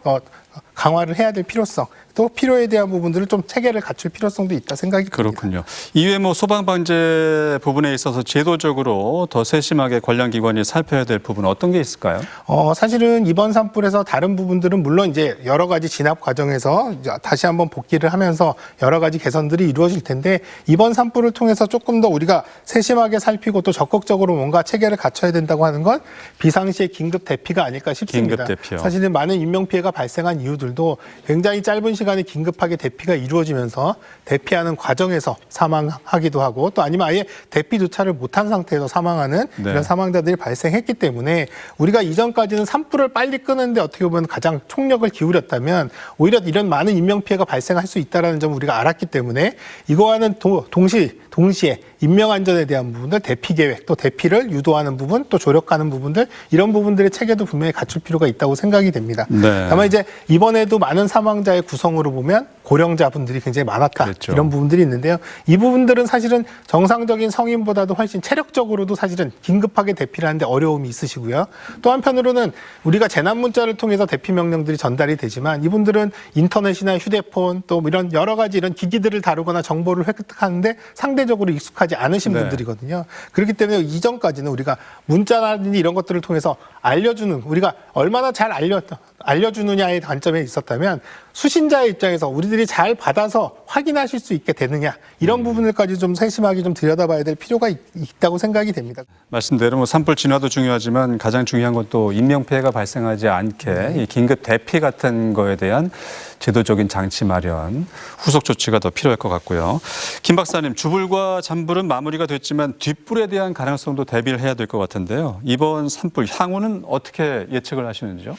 강화를 해야 될 필요성 또 필요에 대한 부분들을 좀 체계를 갖출 필요성도 있다 생각이 듭니다. 그렇군요. 이외에 소방방재 부분에 있어서 제도적으로 더 세심하게 관련 기관이 살펴야 될 부분은 어떤 게 있을까요? 사실은 이번 산불에서 다른 부분들은 물론 이제 여러 가지 진압 과정에서 다시 한번 복귀를 하면서 여러 가지 개선들이 이루어질 텐데 이번 산불을 통해서 조금 더 우리가 세심하게 살피고 또 적극적으로 뭔가 체계를 갖춰야 된다고 하는 건 비상시에 긴급 대피가 아닐까 싶습니다. 긴급 대피요. 사실은 많은 인명 피해가 발생한 이유들 분들도 굉장히 짧은 시간에 긴급하게 대피가 이루어지면서 대피하는 과정에서 사망하기도 하고 또 아니면 아예 대피조차를 못한 상태에서 사망하는 네. 이런 사망자들이 발생했기 때문에 우리가 이전까지는 산불을 빨리 끄는데 어떻게 보면 가장 총력을 기울였다면 오히려 이런 많은 인명피해가 발생할 수 있다는 점을 우리가 알았기 때문에 이거와는 동시에 인명안전에 대한 부분들, 대피계획, 또 대피를 유도하는 부분, 또 조력하는 부분들 이런 부분들의 체계도 분명히 갖출 필요가 있다고 생각이 됩니다. 네. 다만 이제 이번에도 많은 사망자의 구성으로 보면 고령자분들이 굉장히 많았다. 그렇죠. 이런 부분들이 있는데요. 이 부분들은 사실은 정상적인 성인보다도 훨씬 체력적으로도 사실은 긴급하게 대피를 하는데 어려움이 있으시고요. 또 한편으로는 우리가 재난 문자를 통해서 대피 명령들이 전달이 되지만 이분들은 인터넷이나 휴대폰 또 이런 여러 가지 이런 기기들을 다루거나 정보를 획득하는데 상대적으로 익숙하지 않으신 네. 분들이거든요. 그렇기 때문에 이전까지는 우리가 문자라든지 이런 것들을 통해서 알려주는 우리가 얼마나 잘 알려주느냐의 관점에 있었다면 수신자의 입장에서 우리들이 잘 받아서 확인하실 수 있게 되느냐 이런 부분들까지 좀 세심하게 좀 들여다봐야 될 필요가 있다고 생각이 됩니다. 말씀대로 뭐 산불 진화도 중요하지만 가장 중요한 건 또 인명피해가 발생하지 않게 이 긴급 대피 같은 거에 대한 제도적인 장치 마련, 후속 조치가 더 필요할 것 같고요. 김 박사님, 주불과 잔불은 마무리가 됐지만 뒷불에 대한 가능성도 대비를 해야 될 것 같은데요. 이번 산불 향후는 어떻게 예측을 하시는지요?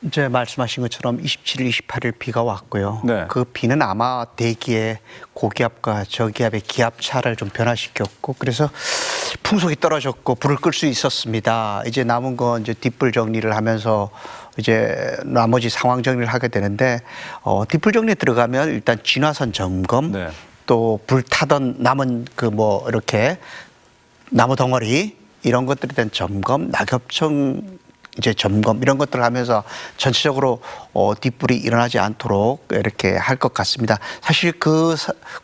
이제 말씀하신 것처럼 27일, 28일 비가 왔고요. 네. 그 비는 아마 대기의 고기압과 저기압의 기압차를 좀 변화시켰고 그래서 풍속이 떨어졌고 불을 끌 수 있었습니다. 이제 남은 건 이제 뒷불 정리를 하면서 이제 나머지 상황 정리를 하게 되는데 뒷불 정리에 들어가면 일단 진화선 점검 네. 또 불타던 남은 이렇게 나무 덩어리 이런 것들에 대한 점검, 낙엽청 이제 점검 이런 것들을 하면서 전체적으로 뒷불이 일어나지 않도록 이렇게 할 것 같습니다. 사실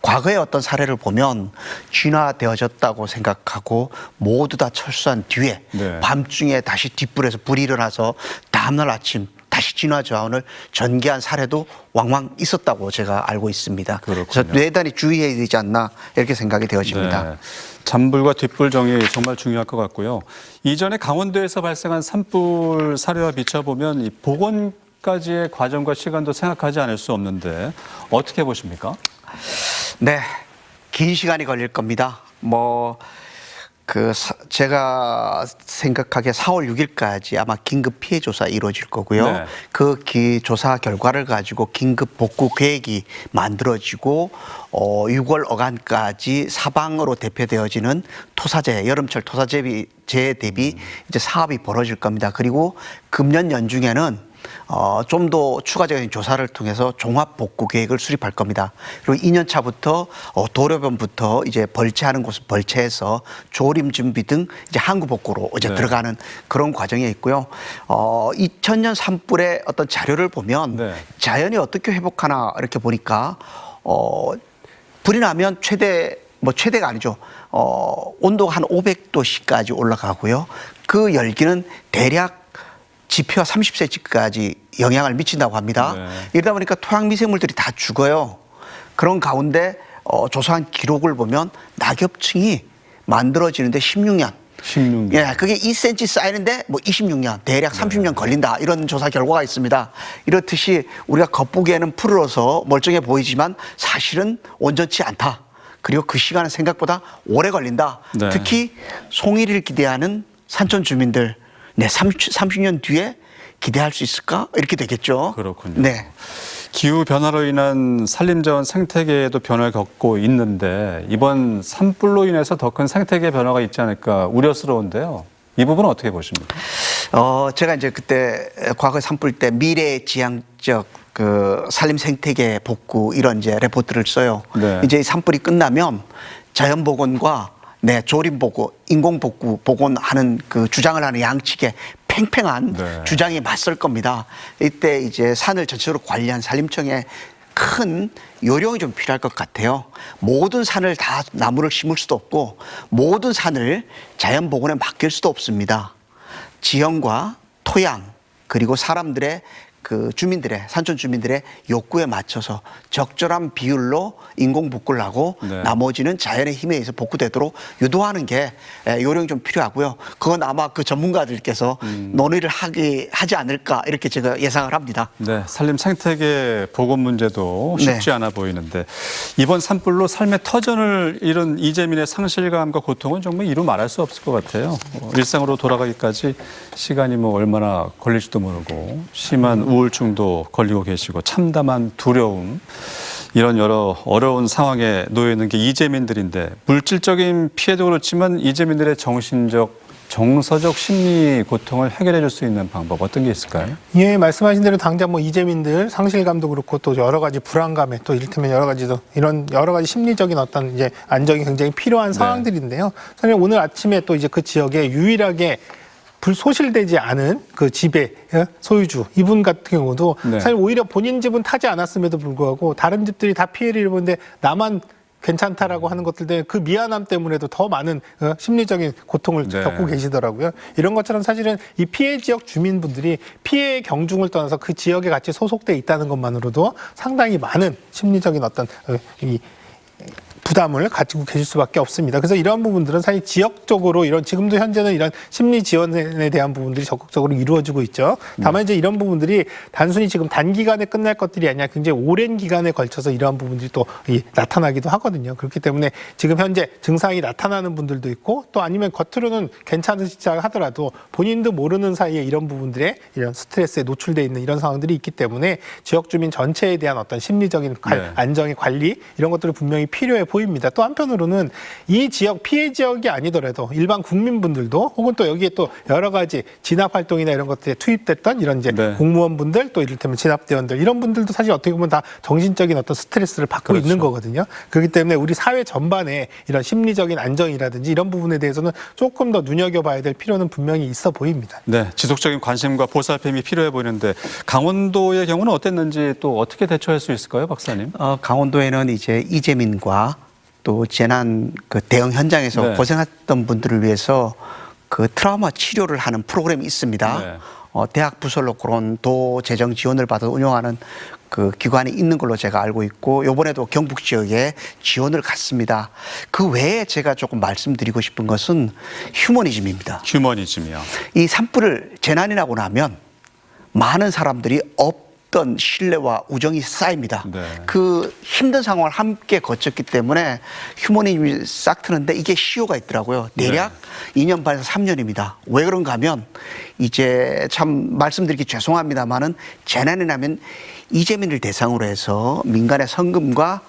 과거의 어떤 사례를 보면 진화되어졌다고 생각하고 모두 다 철수한 뒤에 네. 밤중에 다시 뒷불에서 불이 일어나서 다음날 아침 다시 진화 저하원을 전개한 사례도 왕왕 있었다고 제가 알고 있습니다. 그렇군요. 그래서 대단히 주의해야 되지 않나 이렇게 생각이 되어집니다. 네. 잔불과 뒷불 정리 정말 중요할 것 같고요. 이전에 강원도에서 발생한 산불 사례와 비춰보면 이 복원까지의 과정과 시간도 생각하지 않을 수 없는데 어떻게 보십니까? 네, 긴 시간이 걸릴 겁니다. 제가 생각하기에 4월 6일까지 아마 긴급 피해 조사 이루어질 거고요. 네. 그 조사 결과를 가지고 긴급 복구 계획이 만들어지고 6월 어간까지 사방으로 대표되어지는 토사제, 여름철 토사제 대비 이제 사업이 벌어질 겁니다. 그리고 금년 연중에는 좀 더 추가적인 조사를 통해서 종합 복구 계획을 수립할 겁니다. 그리고 2년 차부터 도로변부터 이제 벌채하는 곳을 벌채해서 조림 준비 등 이제 항구 복구로 이제 들어가는 그런 과정에 있고요. 2000년 산불의 어떤 자료를 보면 자연이 어떻게 회복하나 이렇게 보니까 불이 나면 최대가 아니죠. 온도가 한 500도씨까지 올라가고요. 그 열기는 대략 지표와 30cm까지 영향을 미친다고 합니다. 이러다 보니까 토양 미생물들이 다 죽어요. 그런 가운데 조사한 기록을 보면 낙엽층이 만들어지는데 16년. 예, 그게 2cm 쌓이는데 26년, 대략 30년 걸린다. 이런 조사 결과가 있습니다. 이렇듯이 우리가 겉보기에는 푸르러서 멀쩡해 보이지만 사실은 온전치 않다. 그리고 그 시간은 생각보다 오래 걸린다. 네. 특히 송이를 기대하는 산촌 주민들 30년 뒤에 기대할 수 있을까? 이렇게 되겠죠. 그렇군요. 네. 기후 변화로 인한 산림자원 생태계에도 변화를 겪고 있는데 이번 산불로 인해서 더 큰 생태계 변화가 있지 않을까 우려스러운데요. 이 부분은 어떻게 보십니까? 제가 이제 그때 과거 산불 때 미래 지향적 산림 생태계 복구 이런 이제 레포트를 써요. 네. 이제 산불이 끝나면 자연 복원과 조림 복구, 인공 복원하는 그 주장을 하는 양측의 팽팽한 주장이 맞설 겁니다. 이때 이제 산을 전체적으로 관리한 산림청의 큰 요령이 좀 필요할 것 같아요. 모든 산을 다 나무를 심을 수도 없고 모든 산을 자연 복원에 맡길 수도 없습니다. 지형과 토양 그리고 사람들의 그 주민들의 산촌 주민들의 욕구에 맞춰서 적절한 비율로 인공 복구를 하고 네. 나머지는 자연의 힘에 의해서 복구되도록 유도하는 게 요령이 좀 필요하고요. 그건 아마 그 전문가들께서 논의를 하지 않을까 이렇게 제가 예상을 합니다. 네, 산림 생태계 보건 문제도 쉽지 않아 보이는데 이번 산불로 삶의 터전을 잃은 이재민의 상실감과 고통은 정말 이루 말할 수 없을 것 같아요. 일상으로 돌아가기까지 시간이 뭐 얼마나 걸릴지도 모르고 심한 우울증도 걸리고 계시고 참담한 두려움 이런 여러 어려운 상황에 놓여 있는 게 이재민들인데 물질적인 피해도 그렇지만 이재민들의 정서적 심리 고통을 해결해 줄 수 있는 방법 어떤 게 있을까요? 예, 말씀하신 대로 당장 뭐 이재민들 상실감도 그렇고 또 여러 가지 불안감에 또 이를테면 이런 여러 가지 심리적인 어떤 이제 안정이 굉장히 필요한 상황들인데요. 사실 오늘 아침에 또 이제 그 지역에 유일하게 불소실되지 않은 그 집의 소유주 이분 같은 경우도 사실 오히려 본인 집은 타지 않았음에도 불구하고 다른 집들이 다 피해를 입었는데 나만 괜찮다라고 하는 것들 때문에 그 미안함 때문에도 더 많은 심리적인 고통을 겪고 계시더라고요. 이런 것처럼 사실은 이 피해 지역 주민분들이 피해의 경중을 떠나서 그 지역에 같이 소속돼 있다는 것만으로도 상당히 많은 심리적인 어떤 이 부담을 가지고 계실 수밖에 없습니다. 그래서 이러한 부분들은 사실 지역적으로 지금도 현재는 이런 심리 지원에 대한 부분들이 적극적으로 이루어지고 있죠. 다만 이제 이런 부분들이 단순히 지금 단기간에 끝날 것들이 아니라 굉장히 오랜 기간에 걸쳐서 이러한 부분들이 또 나타나기도 하거든요. 그렇기 때문에 지금 현재 증상이 나타나는 분들도 있고 또 아니면 겉으로는 괜찮으시다 하더라도 본인도 모르는 사이에 이런 부분들에 이런 스트레스에 노출돼 있는 이런 상황들이 있기 때문에 지역 주민 전체에 대한 어떤 심리적인 안정의 관리 이런 것들이 분명히 필요해 보입니다. 또 한편으로는 이 지역 피해 지역이 아니더라도 일반 국민분들도 혹은 또 여기에 또 여러 가지 진압 활동이나 이런 것들에 투입됐던 이런 이제 공무원분들 또 이를테면 진압대원들 이런 분들도 사실 어떻게 보면 다 정신적인 어떤 스트레스를 받고 있는 거거든요. 그렇기 때문에 우리 사회 전반에 이런 심리적인 안정이라든지 이런 부분에 대해서는 조금 더 눈여겨봐야 될 필요는 분명히 있어 보입니다. 네, 지속적인 관심과 보살핌이 필요해 보이는데 강원도의 경우는 어땠는지 또 어떻게 대처할 수 있을까요, 박사님? 강원도에는 이제 이재민과 또 재난 그 대응 현장에서 고생했던 분들을 위해서 그 트라우마 치료를 하는 프로그램이 있습니다. 대학 부설로 그런 도 재정 지원을 받아 운영하는 그 기관이 있는 걸로 제가 알고 있고 이번에도 경북 지역에 지원을 갔습니다. 그 외에 제가 조금 말씀드리고 싶은 것은 휴머니즘입니다. 휴머니즘이요. 이 산불을 재난이 나고 나면 많은 사람들이 없던 신뢰와 우정이 쌓입니다. 그 힘든 상황을 함께 거쳤기 때문에 휴머니즘이 싹 트는데 이게 시효가 있더라고요. 대략 2년 반에서 3년입니다. 왜 그런가 하면 이제 참 말씀드리기 죄송합니다만은 재난이 나면 이재민을 대상으로 해서 민간의 성금과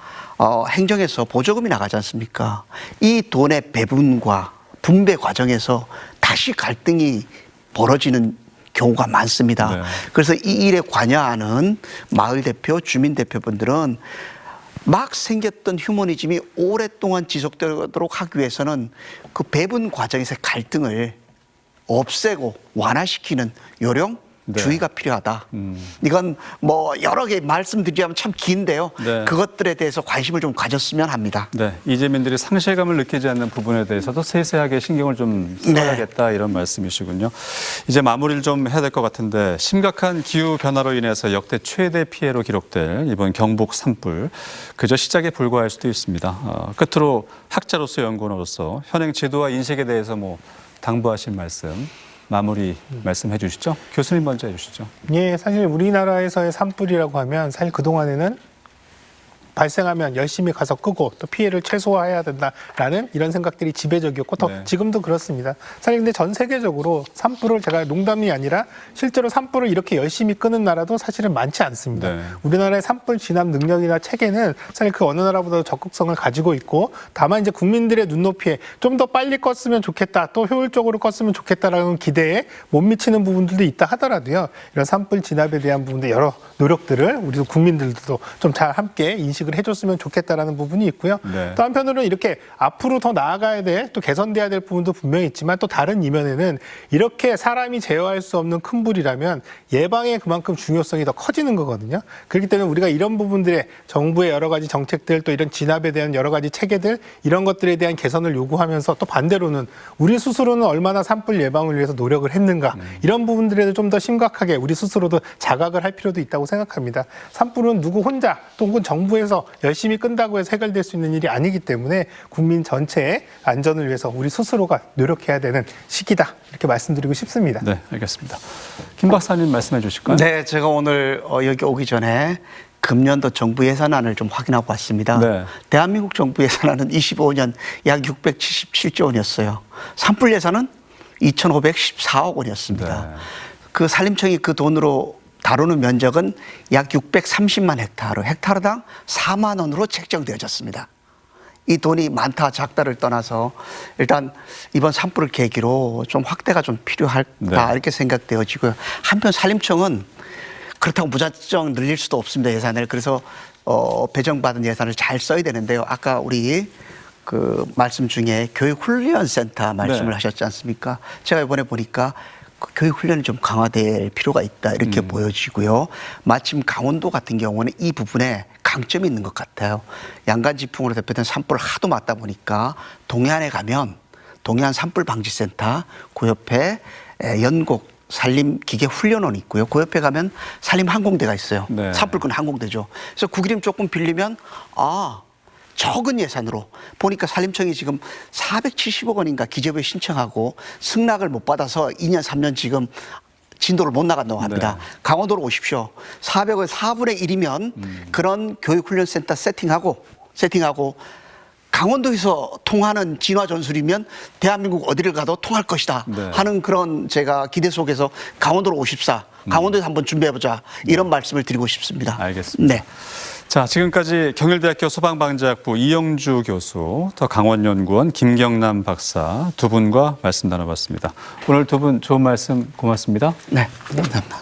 행정에서 보조금이 나가지 않습니까? 이 돈의 배분과 분배 과정에서 다시 갈등이 벌어지는 경우가 많습니다. 그래서 이 일에 관여하는 마을 대표, 주민 대표분들은 막 생겼던 휴머니즘이 오랫동안 지속되도록 하기 위해서는 그 배분 과정에서의 갈등을 없애고 완화시키는 요령, 주의가 필요하다. 이건 뭐 여러 개 말씀드리자면 참 긴데요. 그것들에 대해서 관심을 좀 가졌으면 합니다. 네, 이재민들이 상실감을 느끼지 않는 부분에 대해서도 세세하게 신경을 좀 써야겠다 이런 말씀이시군요. 이제 마무리를 좀 해야 될 것 같은데 심각한 기후 변화로 인해서 역대 최대 피해로 기록될 이번 경북 산불 그저 시작에 불과할 수도 있습니다. 끝으로 학자로서 연구원으로서 현행 지도와 인식에 대해서 뭐 당부하신 말씀. 마무리 말씀해 주시죠. 교수님 먼저 해주시죠. 예, 사실 우리나라에서의 산불이라고 하면 사실 그동안에는 발생하면 열심히 가서 끄고 또 피해를 최소화해야 된다라는 이런 생각들이 지배적이었고 또 지금도 그렇습니다. 사실 근데 전 세계적으로 산불을 제가 농담이 아니라 실제로 산불을 이렇게 열심히 끄는 나라도 사실은 많지 않습니다. 우리나라의 산불 진압 능력이나 체계는 사실 그 어느 나라보다도 적극성을 가지고 있고 다만 이제 국민들의 눈높이에 좀 더 빨리 껐으면 좋겠다 또 효율적으로 껐으면 좋겠다라는 기대에 못 미치는 부분들도 있다 하더라도요. 이런 산불 진압에 대한 부분들 여러 노력들을 우리 국민들도 좀 잘 함께 인식을 인식을 해줬으면 좋겠다라는 부분이 있고요. 네. 또 한편으로는 이렇게 앞으로 더 나아가야 될, 또 개선돼야 될 부분도 분명히 있지만 또 다른 이면에는 이렇게 사람이 제어할 수 없는 큰 불이라면 예방에 그만큼 중요성이 더 커지는 거거든요. 그렇기 때문에 우리가 이런 부분들에 정부의 여러 가지 정책들, 또 이런 진압에 대한 여러 가지 체계들, 이런 것들에 대한 개선을 요구하면서 또 반대로는 우리 스스로는 얼마나 산불 예방을 위해서 노력을 했는가, 이런 부분들에도 좀 더 심각하게 우리 스스로도 자각을 할 필요도 있다고 생각합니다. 산불은 누구 혼자 또 혹은 정부에서 열심히 끈다고 해서 해결될 수 있는 일이 아니기 때문에 국민 전체의 안전을 위해서 우리 스스로가 노력해야 되는 시기다, 이렇게 말씀드리고 싶습니다. 네, 알겠습니다. 김 박사님 말씀해 주실까요? 네, 제가 오늘 여기 오기 전에 금년도 정부 예산안을 좀 확인하고 왔습니다. 네. 대한민국 정부 예산안은 25년 약 677조 원이었어요. 산불 예산은 2,514억 원이었습니다. 네. 그 산림청이 그 돈으로 다루는 면적은 약 630만 헥타르, 헥타르당 4만 원으로 책정되어졌습니다. 이 돈이 많다 작다를 떠나서 일단 이번 산불을 계기로 좀 확대가 좀 필요하다, 네. 이렇게 생각되어지고요. 한편 산림청은 그렇다고 무작정 늘릴 수도 없습니다, 예산을. 그래서 배정받은 예산을 잘 써야 되는데요. 아까 우리 그 말씀 중에 교육훈련센터 말씀을 네. 하셨지 않습니까? 제가 이번에 보니까 그 교육훈련이 좀 강화될 필요가 있다, 이렇게 보여지고요. 마침 강원도 같은 경우는 이 부분에 강점이 있는 것 같아요. 양간지풍으로 대표된 산불을 하도 맞다 보니까 동해안에 가면 동해안 산불방지센터, 그 옆에 연곡 산림기계훈련원이 있고요. 그 옆에 가면 산림항공대가 있어요. 네. 산불꾼 항공대죠. 그래서 그 기름 조금 빌리면 적은 예산으로 보니까 산림청이 지금 470억 원인가 기재부에 신청하고 승낙을 못 받아서 2년 3년 지금 진도를 못 나간다고 합니다. 네. 강원도로 오십시오. 400원 4분의 1이면 그런 교육훈련센터 세팅하고 강원도에서 통하는 진화 전술이면 대한민국 어디를 가도 통할 것이다, 네. 하는 그런 제가 기대 속에서 강원도로 오십사, 강원도에서 한번 준비해보자, 이런 말씀을 드리고 싶습니다. 알겠습니다. 네. 자, 지금까지 경일대학교 소방방재학부 이영주 교수, 더 강원연구원 김경남 박사 두 분과 말씀 나눠봤습니다. 오늘 두 분 좋은 말씀 고맙습니다. 네, 감사합니다.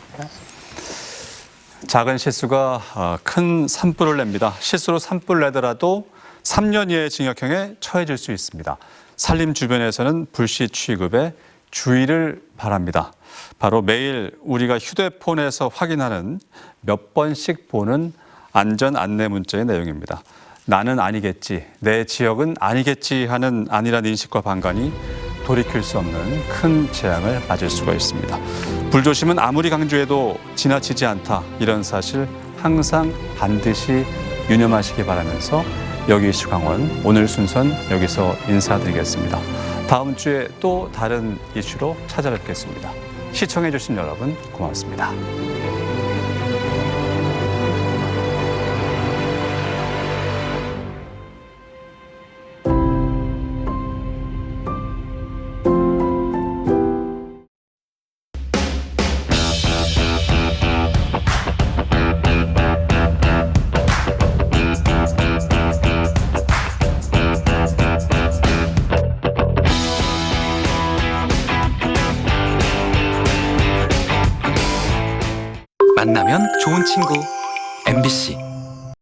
작은 실수가 큰 산불을 냅니다. 실수로 산불 내더라도 3년 이하의 징역형에 처해질 수 있습니다. 산림 주변에서는 불시 취급에 주의를 바랍니다. 바로 매일 우리가 휴대폰에서 확인하는 몇 번씩 보는 안전 안내 문자의 내용입니다. 나는 아니겠지, 내 지역은 아니겠지 하는 안일한 인식과 반감이 돌이킬 수 없는 큰 재앙을 맞을 수가 있습니다. 불조심은 아무리 강조해도 지나치지 않다, 이런 사실 항상 반드시 유념하시기 바라면서 여기 이슈 강원, 오늘 순서는 여기서 인사드리겠습니다. 다음 주에 또 다른 이슈로 찾아뵙겠습니다. 시청해 주신 여러분 고맙습니다. 만나면 좋은 친구 MBC